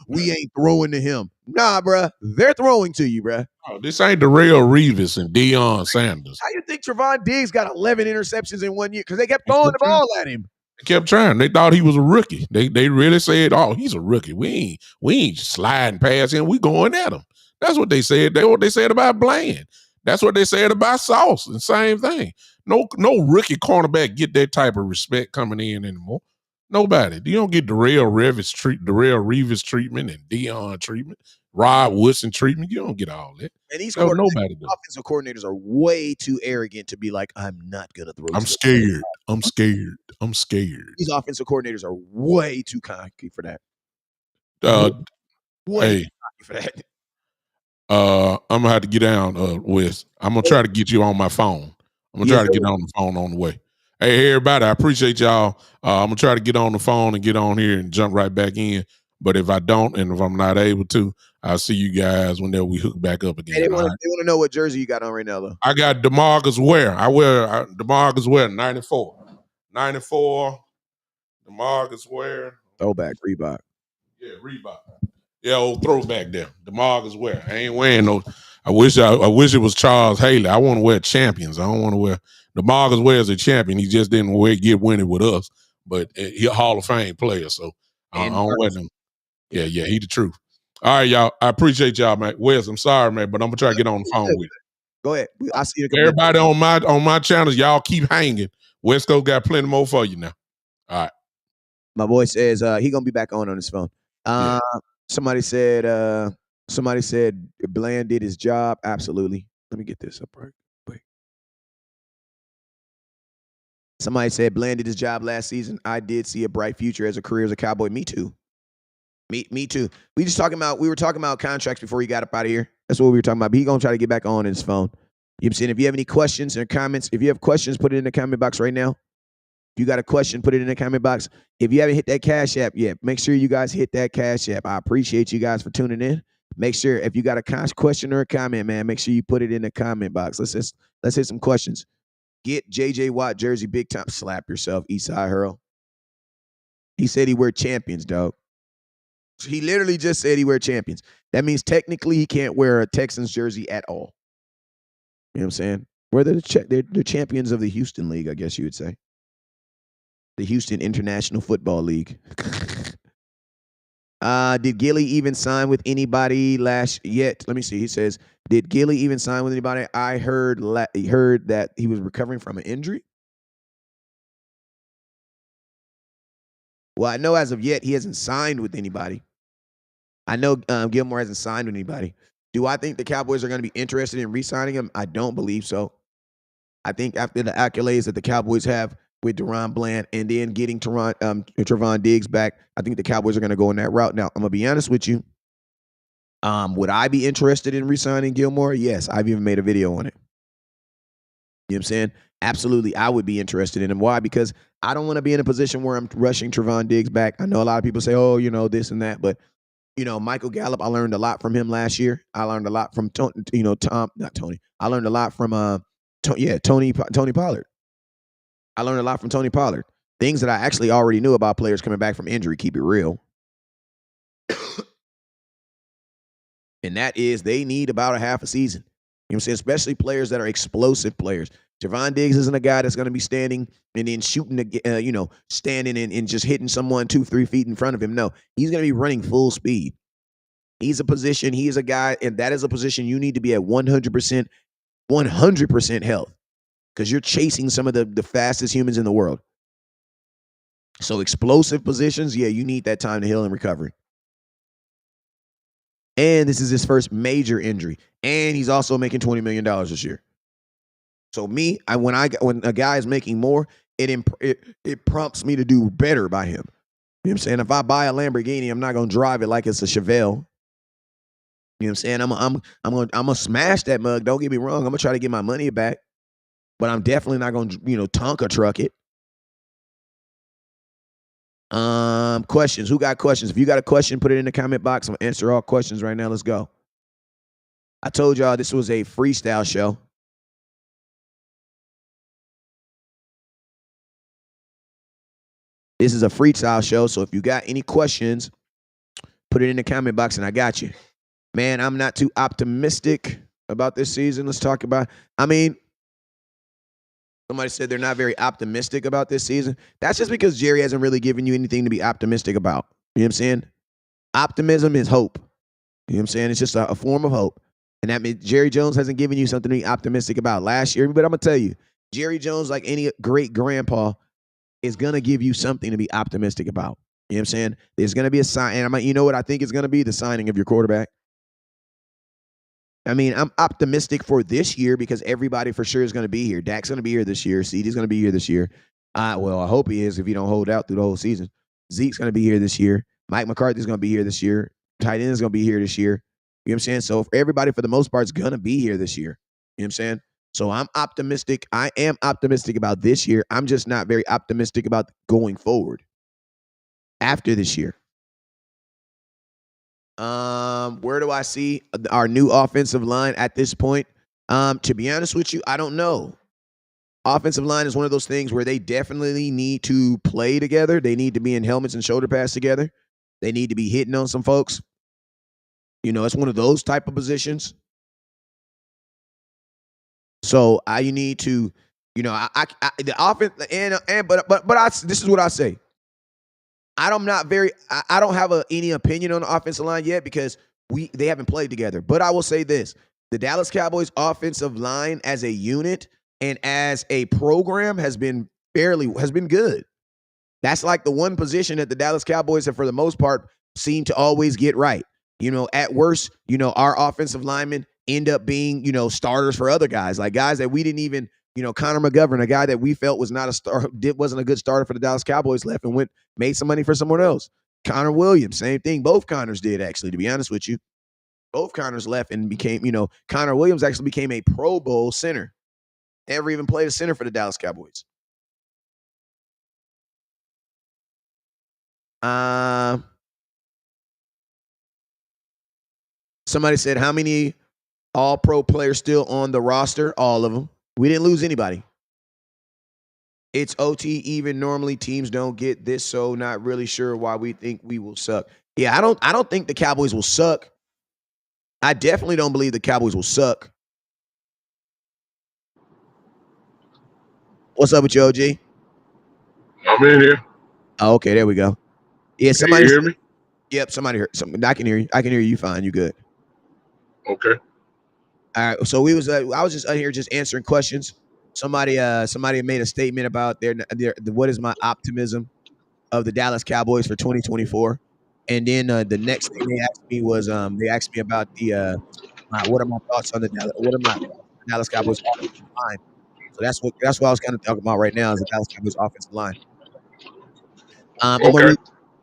S3: we ain't throwing to him. Nah, bruh. They're throwing to you, bruh.
S4: Oh, this ain't Darrelle Revis and Deion Sanders.
S3: How you think Trevon Diggs got 11 interceptions in 1 year? Because they kept throwing the ball at him.
S4: They kept trying. They thought he was a rookie. They really said, he's a rookie. We ain't sliding past him. We going at him. That's what they said. That's what they said about Bland. That's what they said about Sauce. And same thing. No rookie cornerback get that type of respect coming in anymore. Nobody. You don't get Darrelle Revis treatment and Deion treatment, Rod Woodson treatment. You don't get all that.
S3: And these
S4: nobody does.
S3: Offensive coordinators are way too arrogant to be like, I'm not going to throw.
S4: I'm scared.
S3: These offensive coordinators are way too cocky for that.
S4: Way too cocky for that. I'm going to have to get down, Wes. I'm going to try to get you on my phone. I'm going to try to get on the phone on the way. Hey, everybody, I appreciate y'all. I'm going to try to get on the phone and get on here and jump right back in. But if I don't, and if I'm not able to, I'll see you guys whenever we hook back up again.
S3: Hey, they want to know what jersey you got on right now, though.
S4: I got DeMarcus Ware. I wear DeMarcus Ware 94. 94. The Marcus Ware.
S3: Throwback Reebok.
S4: Yeah, Reebok. Yeah, old throwback there. The Marcus Ware. I ain't wearing no. I wish it was Charles Haley. I want to wear champions. I don't want to wear the Marcus Ware is a champion. He just didn't get winning with us, but he a Hall of Fame player. So I don't wear them. Yeah, he the truth. All right, y'all. I appreciate y'all, man. Wes, I'm sorry, man, but I'm gonna try to get on the phone with you.
S3: Go ahead. I see you.
S4: Everybody on my channels, y'all keep hanging. West Coast got plenty more for you now. All right.
S3: My boy says he gonna be back on his phone.
S4: Yeah.
S3: Somebody said Bland did his job. Absolutely. Let me get this up right quick. Somebody said Bland did his job last season. I did see a bright future as a career as a Cowboy. Me too. Me too. We were talking about contracts before he got up out of here. That's what we were talking about. But he gonna try to get back on his phone. You know what I'm saying? If you have any questions or comments, if you have questions, put it in the comment box right now. If you got a question, put it in the comment box. If you haven't hit that Cash App yet, make sure you guys hit that Cash App. I appreciate you guys for tuning in. Make sure if you got a question or a comment, man, make sure you put it in the comment box. Let's hit some questions. Get JJ Watt jersey big time. Slap yourself, Eastside Hurl. He said he wear champions, dog. He literally just said he wear champions. That means technically he can't wear a Texans jersey at all. You know what I'm saying? They're champions of the Houston League, I guess you would say. The Houston International Football League. Did Gilly even sign with anybody yet? Let me see. He says, did Gilly even sign with anybody? I heard that he was recovering from an injury. Well, I know as of yet he hasn't signed with anybody. I know Gilmore hasn't signed with anybody. Do I think the Cowboys are going to be interested in re-signing him? I don't believe so. I think after the accolades that the Cowboys have with Daron Bland and then getting Trevon Diggs back, I think the Cowboys are going to go in that route. Now, I'm going to be honest with you. Would I be interested in re-signing Gilmore? Yes, I've even made a video on it. You know what I'm saying? Absolutely, I would be interested in him. Why? Because I don't want to be in a position where I'm rushing Trevon Diggs back. I know a lot of people say, oh, this and that, but Michael Gallup, I learned a lot from him last year. I learned a lot from I learned a lot from Tony Pollard. I learned a lot from Tony Pollard. Things that I actually already knew about players coming back from injury, keep it real. And that is they need about a half a season. You know what I'm saying? Especially players that are explosive players. Trevon Diggs isn't a guy that's going to be standing and then shooting, standing and just hitting someone 2-3 feet in front of him. No, he's going to be running full speed. He is a guy, and that is a position you need to be at 100% health because you're chasing some of the fastest humans in the world. So explosive positions, yeah, you need that time to heal and recovery. And this is his first major injury. And he's also making $20 million this year. So when a guy is making more, it prompts me to do better by him. You know what I'm saying? If I buy a Lamborghini, I'm not gonna drive it like it's a Chevelle. You know what I'm saying? I'm gonna smash that mug. Don't get me wrong. I'm gonna try to get my money back, but I'm definitely not gonna Tonka truck it. Questions. Who got questions? If you got a question, put it in the comment box. I'm gonna answer all questions right now. Let's go. I told y'all this was a freestyle show. This is a freestyle show, so if you got any questions, put it in the comment box, and I got you. Man, I'm not too optimistic about this season. Let's talk about, somebody said they're not very optimistic about this season. That's just because Jerry hasn't really given you anything to be optimistic about. You know what I'm saying? Optimism is hope. You know what I'm saying? It's just a form of hope. And that means Jerry Jones hasn't given you something to be optimistic about last year. But I'm going to tell you, Jerry Jones, like any great grandpa, is going to give you something to be optimistic about. You know what I'm saying? There's going to be a sign. And you know what I think is going to be? The signing of your quarterback. I'm optimistic for this year because everybody for sure is going to be here. Dak's going to be here this year. CeeDee's going to be here this year. I hope he is if you don't hold out through the whole season. Zeke's going to be here this year. Mike McCarthy's going to be here this year. Tight end is going to be here this year. You know what I'm saying? So everybody, for the most part, is going to be here this year. You know what I'm saying? So I'm optimistic. I am optimistic about this year. I'm just not very optimistic about going forward after this year. Where do I see our new offensive line at this point? To be honest with you, I don't know. Offensive line is one of those things where they definitely need to play together. They need to be in helmets and shoulder pads together. They need to be hitting on some folks. It's one of those type of positions. So you need to, the offense but this is what I say. I don't have any opinion on the offensive line yet because they haven't played together. But I will say this: the Dallas Cowboys offensive line as a unit and as a program has been good. That's like the one position that the Dallas Cowboys have, for the most part, seem to always get right. At worst, our offensive linemen end up being, starters for other guys, like guys that we didn't even, Connor McGovern, a guy that we felt was not wasn't a good starter for the Dallas Cowboys, left and made some money for someone else. Connor Williams, same thing. Both Connors did, actually, to be honest with you. Both Connors left and became, Connor Williams actually became a Pro Bowl center. Never even played a center for the Dallas Cowboys. Somebody said, how many All-Pro players still on the roster? All of them. We didn't lose anybody. It's OT even. Normally teams don't get this, so not really sure why we think we will suck. Yeah, I don't think the Cowboys will suck. I definitely don't believe the Cowboys will suck. What's up with you, OG?
S5: I'm in here.
S3: Oh, okay, there we go. Yeah,
S5: Can you hear me?
S3: Yep, somebody heard something. I can hear you. I can hear you fine. You good?
S5: Okay.
S3: All right. So I was just out here just answering questions. Somebody made a statement about their what is my optimism of the Dallas Cowboys for 2024, and then the next thing they asked me was they asked me about what are my thoughts on the Dallas Cowboys offensive line. So that's what I was kind of talking about right now is the Dallas Cowboys offensive line.
S5: Okay.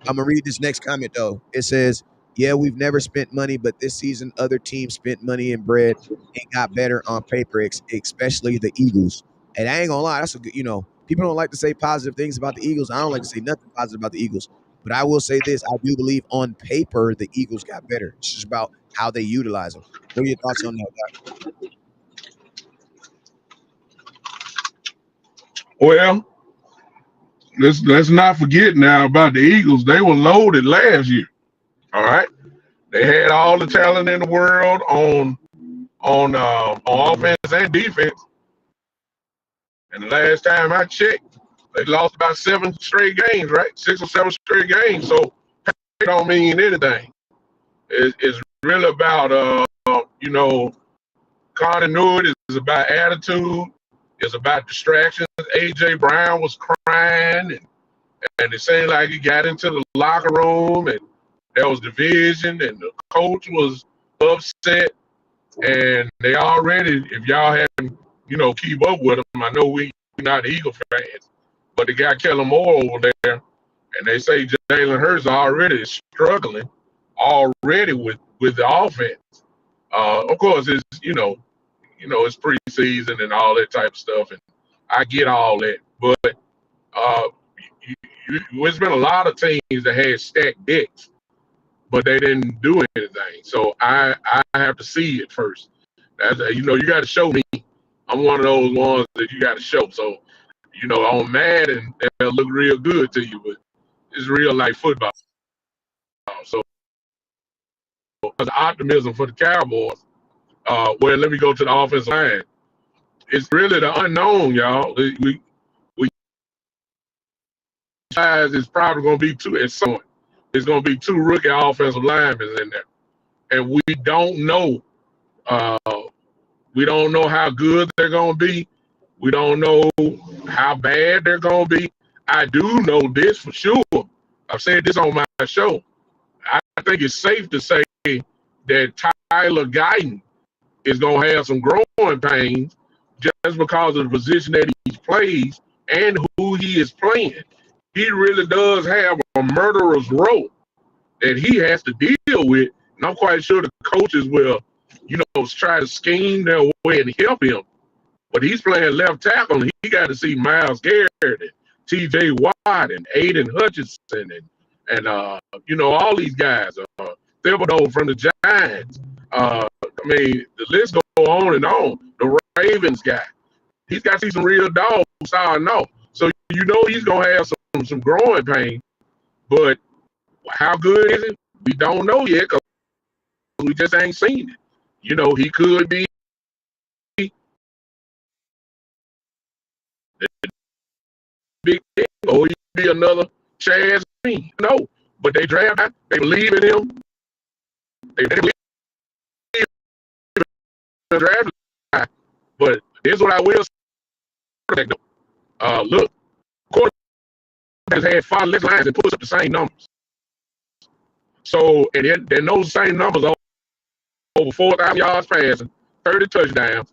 S3: I'm gonna read this next comment though. It says, "Yeah, we've never spent money, but this season other teams spent money and bread and got better on paper, especially the Eagles." And I ain't gonna lie, that's a good. People don't like to say positive things about the Eagles. I don't like to say nothing positive about the Eagles, but I will say this: I do believe on paper the Eagles got better. It's just about how they utilize them. What are your thoughts on that, Doc?
S5: Well, let's not forget now about the Eagles. They were loaded last year. All right. They had all the talent in the world on offense and defense. And the last time I checked, they lost about 7 straight games, right? 6 or 7 straight games. So it don't mean anything. It's really about continuity. It's about attitude. It's about distractions. A.J. Brown was crying, and it seemed like he got into the locker room, and there was division, and the coach was upset. And they already, if y'all hadn't, keep up with them, I know we're not Eagle fans, but they got Kellen Moore over there, and they say Jalen Hurts already is struggling already with the offense. Of course, it's it's preseason and all that type of stuff, and I get all that. But there's been a lot of teams that had stacked decks, but they didn't do anything. So I have to see it first. You got to show me. I'm one of those ones that you got to show. So, on Madden, they'll look real good to you, but it's real life football. So, the optimism for the Cowboys. Well, let me go to the offensive line. It's really the unknown, y'all. We guys is probably going to be two at some point. It's going to be 2 rookie offensive linemen in there, and we don't know. We don't know how good they're going to be. We don't know how bad they're going to be. I do know this for sure. I've said this on my show. I think it's safe to say that Tyler Guyton is going to have some growing pains just because of the position that he plays and who he is playing. He really does have a murderer's row that he has to deal with. And I'm quite sure the coaches will, try to scheme their way and help him. But he's playing left tackle, and he got to see Myles Garrett and T.J. Watt and Aiden Hutchinson and all these guys. Thibodeau from the Giants. The list go on and on. The Ravens guy. he's got to see some real dogs starting off. So you know he's gonna have some growing pain. But how good is it? We don't know yet because we just ain't seen it. You know, he could be the big thing, or he could be another Chaz Green. No, but they draft him. They believe in him. They believe in the draft. But here's what I will say. Look, quarterback has had far less lines and puts up the same numbers. So, and then those same numbers are over 4,000 yards passing, 30 touchdowns.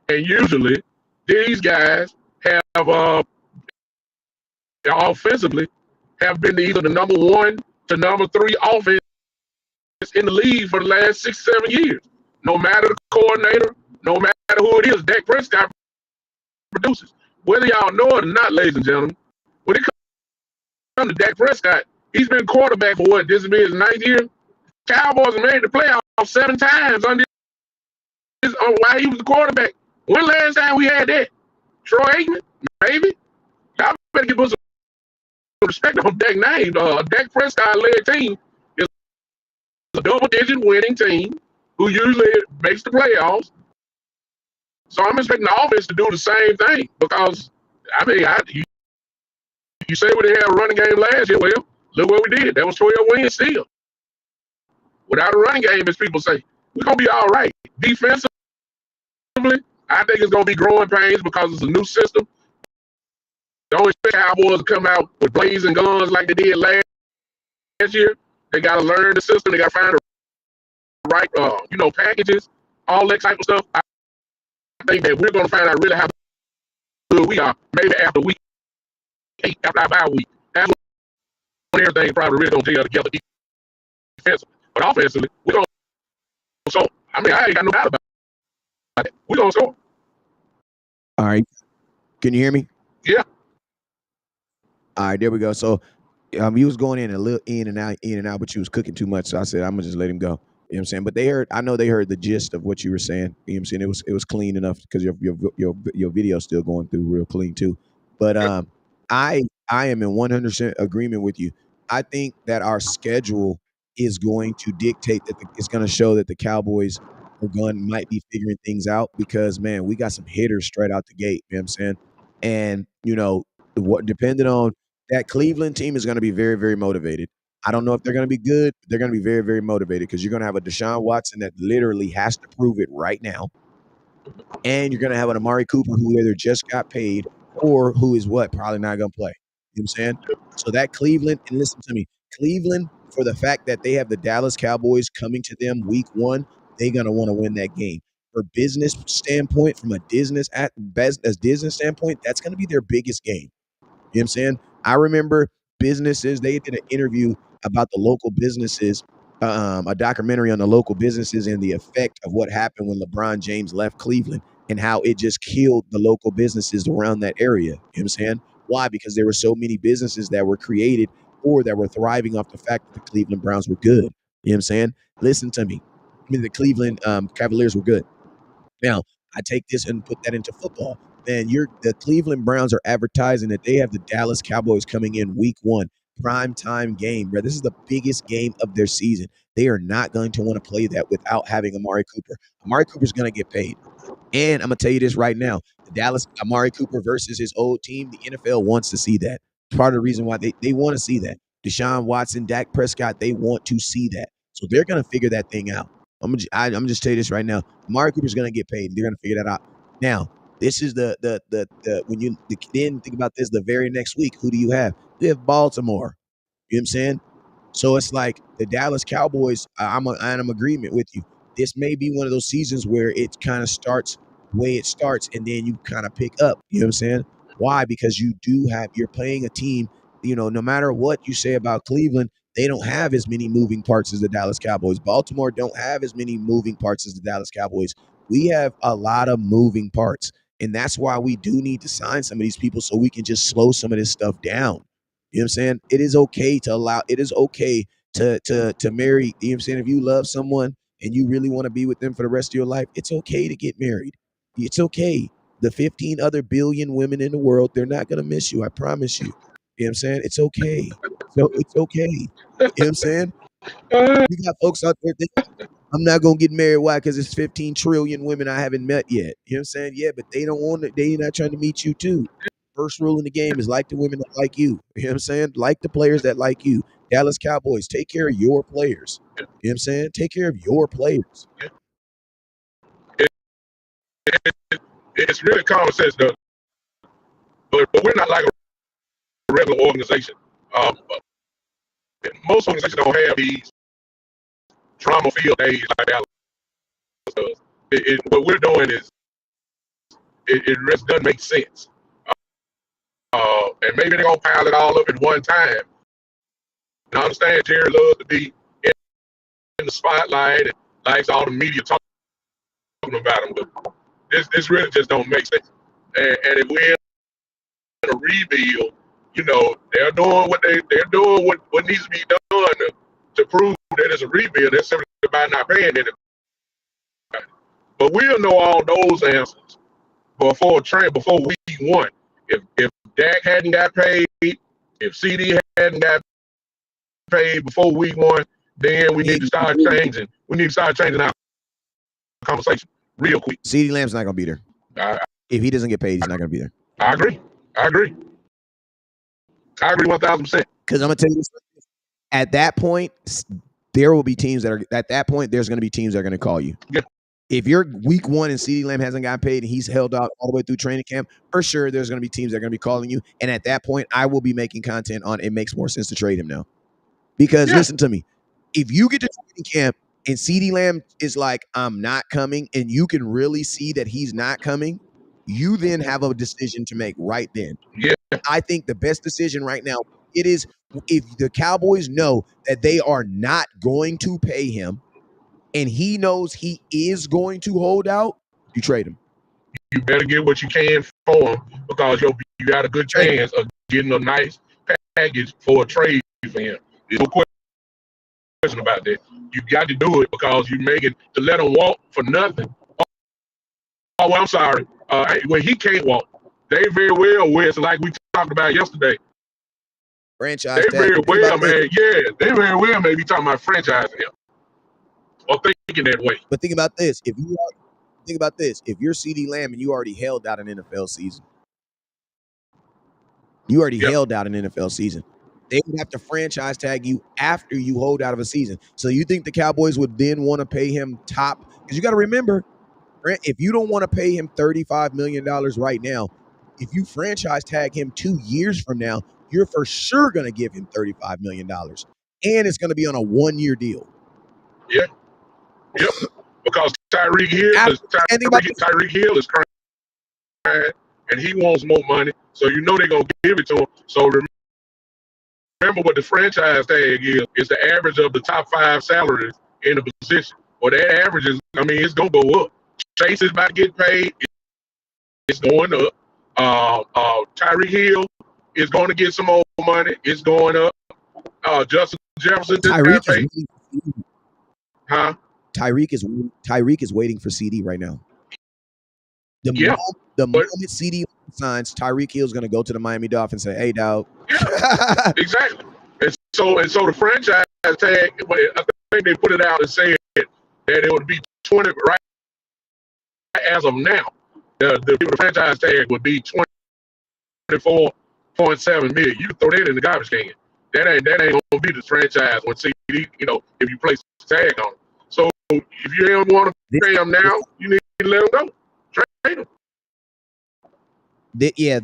S5: And usually, these guys have, offensively, have been either the number 1 to number 3 offense in the league for the last 6-7 years. No matter the coordinator, no matter who it is, Dak Prescott produces. Whether y'all know it or not, ladies and gentlemen, when it comes to Dak Prescott, he's been quarterback for what? This will be his 9th year. Cowboys have made the playoffs 7 times under while he was the quarterback. When last time we had that? Troy Aikman? Maybe. Y'all better give us some respect on Dak name. Dak Prescott-led team is a double-digit winning team who usually makes the playoffs. So I'm expecting the offense to do the same thing because, I mean, you say we didn't have a running game last year. Well, look what we did. That was 12 wins still. Without a running game, as people say, we're going to be all right. Defensively, I think it's going to be growing pains because it's a new system. Don't expect Cowboys to come out with blazing guns like they did last year. They got to learn the system. They got to find the right, packages, all that type of stuff. I think that we're going to find out really how good we are maybe after week 8, after our bye week. That's when everything probably really going to gel together defensively. But offensively, we're going to score. I mean, I ain't got no doubt about it. We're going to score.
S3: All right. Can you hear me?
S5: Yeah.
S3: All right, there we go. So he was going in a little in and out, but you was cooking too much. So I said, I'm gonna just let him go. You know what I'm saying? But I know they heard the gist of what you were saying. You know what I'm saying? It was clean enough because your video's still going through real clean too. But I am in 100% agreement with you. I think that our schedule is going to dictate that it's going to show that the Cowboys might be figuring things out because, man, we got some hitters straight out the gate. You know what I'm saying? And, depending on that Cleveland team is going to be very, very motivated. I don't know if they're going to be good, but they're going to be very, very motivated because you're going to have a Deshaun Watson that literally has to prove it right now. And you're going to have an Amari Cooper who either just got paid or who is probably not going to play. You know what I'm saying? So that Cleveland, and listen to me, Cleveland, for the fact that they have the Dallas Cowboys coming to them week 1, they're going to want to win that game. For business standpoint, from a business standpoint, that's going to be their biggest game. You know what I'm saying? I remember businesses, they did an interview about the local businesses, a documentary on the local businesses and the effect of what happened when LeBron James left Cleveland and how it just killed the local businesses around that area. You know what I'm saying? Why? Because there were so many businesses that were created or that were thriving off the fact that the Cleveland Browns were good. You know what I'm saying? Listen to me. I mean, the Cleveland Cavaliers were good. Now, I take this and put that into football. Man, the Cleveland Browns are advertising that they have the Dallas Cowboys coming in week 1, prime time game, bro. This is the biggest game of their season. They are not going to want to play that without having Amari Cooper. Amari Cooper's going to get paid. And I'm going to tell you this right now. The Dallas Amari Cooper versus his old team, the NFL wants to see that. It's part of the reason why they want to see that. Deshaun Watson, Dak Prescott, they want to see that. So they're going to figure that thing out. I'm just tell you this right now. Amari Cooper's going to get paid. They're going to figure that out. Now, this is the when you then think about this, the very next week, who do you have? You have Baltimore. You know what I'm saying? So it's like the Dallas Cowboys, I'm in agreement with you. This may be one of those seasons where it kind of starts the way it starts and then you kind of pick up. You know what I'm saying? Why? Because you're playing a team, no matter what you say about Cleveland, they don't have as many moving parts as the Dallas Cowboys. Baltimore don't have as many moving parts as the Dallas Cowboys. We have a lot of moving parts. And that's why we do need to sign some of these people so we can just slow some of this stuff down. You know what I'm saying? It is okay to marry, you know what I'm saying? If you love someone and you really want to be with them for the rest of your life, it's okay to get married. It's okay. The 15 other billion women in the world, they're not going to miss you. I promise you. You know what I'm saying? It's okay. So it's okay. You know what I'm saying? You got folks out there thinking, I'm not going to get married. Why? Because it's 15 trillion women I haven't met yet. You know what I'm saying? Yeah, but they don't want it. They're not trying to meet you too. First rule in the game is like the women that like you. You know what I'm saying? Like the players that like you. Dallas Cowboys, take care of your players. You know what I'm saying? Take care of your players.
S5: It's really common sense, though. But we're not like a regular organization. Most organizations don't have these drama-filled days like Dallas does. What we're doing is it just doesn't make sense. And maybe they're going to pile it all up at one time. And I understand Jerry loves to be in the spotlight and likes all the media talking about him, but this really just don't make sense. And if we're in a rebuild, you know, they're doing what needs to be done to prove that it's a rebuild. They're simply by not paying anybody. But we'll know all those answers before week one. If Dak hadn't got paid, if CeeDee hadn't got paid before week one, then we need to start changing. We need to start changing our conversation real quick.
S3: CeeDee Lamb's not going to be there. If he doesn't get paid, he's not going to be there.
S5: I agree 1,000%.
S3: Because I'm going to tell you this. At that point, there will be teams that are at that point. There's going to be teams that are going to call you.
S5: Yeah.
S3: If you're week one and CeeDee Lamb hasn't gotten paid and he's held out all the way through training camp, for sure there's going to be teams that are going to be calling you. And at that point, I will be making content on it makes more sense to trade him now. Because listen to me, if you get to training camp and CeeDee Lamb is like, I'm not coming, and you can really see that he's not coming, you then have a decision to make right then.
S5: Yeah.
S3: I think the best decision right now, it is if the Cowboys know that they are not going to pay him and he knows he is going to hold out, you trade him.
S5: You better get what you can for him because you got a good chance of getting a nice package for a trade for him. There's no question about that. You got to do it because you make it to let him walk for nothing. Oh, I'm sorry. When he can't walk, they very well with, like we talked about yesterday.
S3: Franchise
S5: they very well, man. Yeah, they very well may be talking about franchising him or thinking that way.
S3: But think about this: if you're CeeDee Lamb and you already held out an NFL season, they would have to franchise tag you after you hold out of a season. So you think the Cowboys would then want to pay him top? Because you got to remember, if you don't want to pay him $35 million right now, if you franchise tag him 2 years from now, you're for sure going to give him $35 million. And it's going to be on a 1-year deal.
S5: Yeah. Yep. Because Tyreek Hill is crying and he wants more money. So you know they're going to give it to him. So remember what the franchise tag is. It's the average of the top 5 salaries in the position. Well, that average is, it's going to go up. Chase is about to get paid. It's going up. Tyreek Hill is going to get some more money. It's going up. Justin Jefferson.
S3: Tyreek is waiting for CeeDee right now. The moment CeeDee signs, Tyreek Hill is going to go to the Miami Dolphins and say, "Hey, dog."
S5: Yeah, exactly. And so the franchise tag, I think they put it out and said that it would be 20 right as of now. The franchise tag would be $24.7 million. You can throw that in the garbage can. That ain't gonna be the franchise when CeeDee, if you place the tag on it. So if you don't want to pay him now, you need to let him go. Trade him.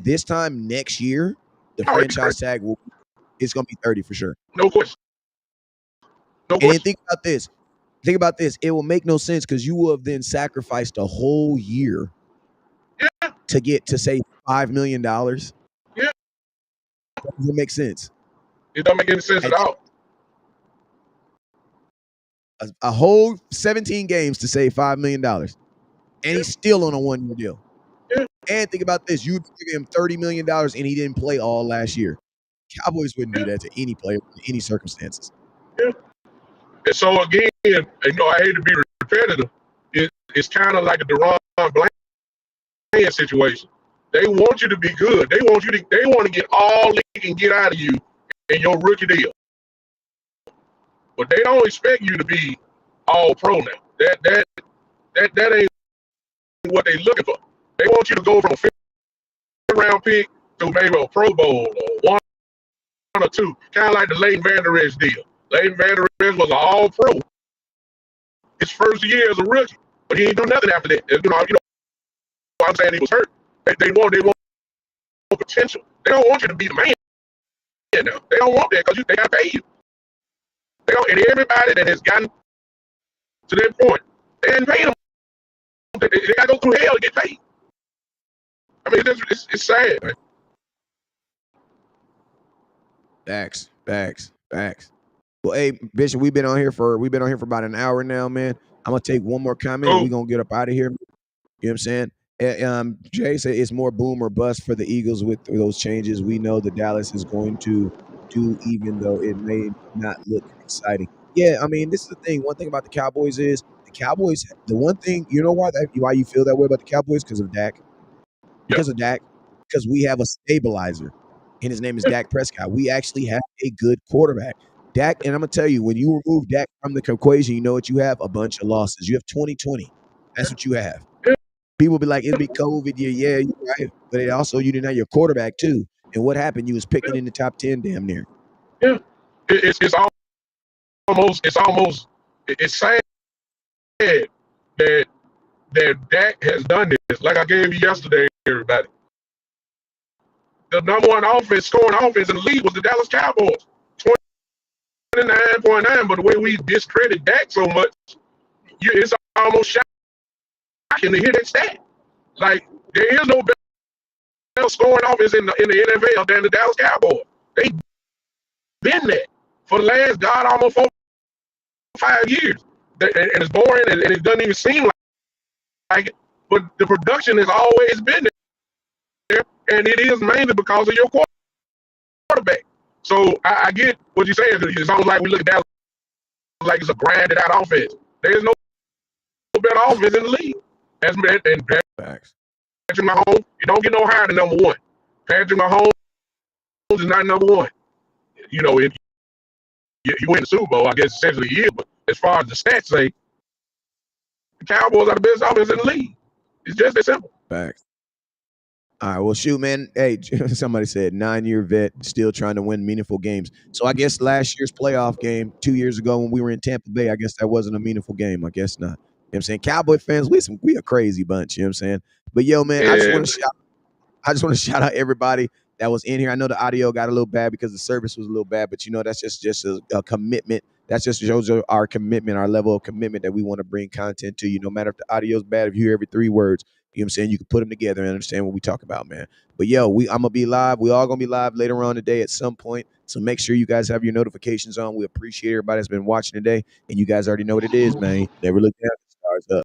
S3: This time next year, the franchise tag it's gonna be 30 for sure.
S5: No question.
S3: And think about this. It will make no sense because you will have then sacrificed a whole year to get to say $5 million.
S5: Yeah.
S3: That doesn't make sense.
S5: It doesn't make any sense at all.
S3: A whole 17 games to save $5 million. And he's still on a 1-year deal.
S5: Yeah.
S3: And think about this. You would give him $30 million and he didn't play all last year. Cowboys wouldn't do that to any player in any circumstances.
S5: Yeah. And so again, I hate to be repetitive. It's kind of like a Daron Bland playing situation. They want you to be good. They want to get all they can get out of you in your rookie deal. But they don't expect you to be all pro now. That ain't what they looking for. They want you to go from a 5th-round pick to maybe a Pro Bowl or one or two, kind of like the Leighton Vander Esch deal. Leighton Vander Esch was an all pro his first year as a rookie, but he didn't do nothing after that. You know what I'm saying? He was hurt. They want potential. They don't want you to be the man. Now. They don't want that because they got to pay you. They don't, and everybody that has gotten to that point, they didn't pay them. They got to go through hell to get paid. I mean, it's sad, man.
S3: Facts. Well, hey, Bishop, we've been on here for about an hour now, man. I'm gonna take one more comment. We're gonna get up out of here. You know what I'm saying? Jay said it's more boom or bust for the Eagles with those changes. We know that Dallas is going to do, even though it may not look exciting. Yeah, I mean, this is the thing. One thing about the Cowboys is the one thing, you know why you feel that way about the Cowboys? Because of Dak. Because of Dak. Because we have a stabilizer, and his name is Dak Prescott. We actually have a good quarterback. Dak, and I'm going to tell you, when you remove Dak from the equation, you know what you have? A bunch of losses. You have 2020. That's what you have. People be like, it'll be COVID. Yeah, you're right. But also, you didn't have your quarterback, too. And what happened? You was picking in the top 10 damn near.
S5: Yeah. It's sad that Dak has done this. Like I gave you yesterday, everybody. The number one scoring offense in the league was the Dallas Cowboys. 29.9, but the way we discredit Dak so much, it's almost shocking to hear that stat. Like, there is no better scoring offense in the NFL than the Dallas Cowboys. They've been there for the last, almost 4 or 5 years. And it's boring, and it doesn't even seem like it. But the production has always been there, and it is mainly because of your quarterback. So I get what you're saying. It's almost like we look at Dallas like it's a grinded out offense. There's no better offense in the league. And Patrick Mahomes, you don't get no higher than number one. Patrick Mahomes is not number one. You know, if you win the Super Bowl, I guess essentially he is. But as far as the stats say, the Cowboys are the best offense in the league. It's just that simple.
S3: Facts. All right, well, shoot, man. Hey, somebody said 9-year vet still trying to win meaningful games. So I guess last year's playoff game 2 years ago when we were in Tampa Bay, I guess that wasn't a meaningful game. I guess not. You know what I'm saying? Cowboy fans, we a crazy bunch. You know what I'm saying? But yo, man, I just want to shout out everybody that was in here. I know the audio got a little bad because the service was a little bad, but you know that's just a commitment. That just shows our commitment, our level of commitment that we want to bring content to you. No matter if the audio's bad, if you hear every 3 words. You know what I'm saying? You can put them together and understand what we talk about, man. But yo, I'm going to be live. We all going to be live later on today at some point. So make sure you guys have your notifications on. We appreciate everybody that's been watching today. And you guys already know what it is, man. Never look down, the stars up.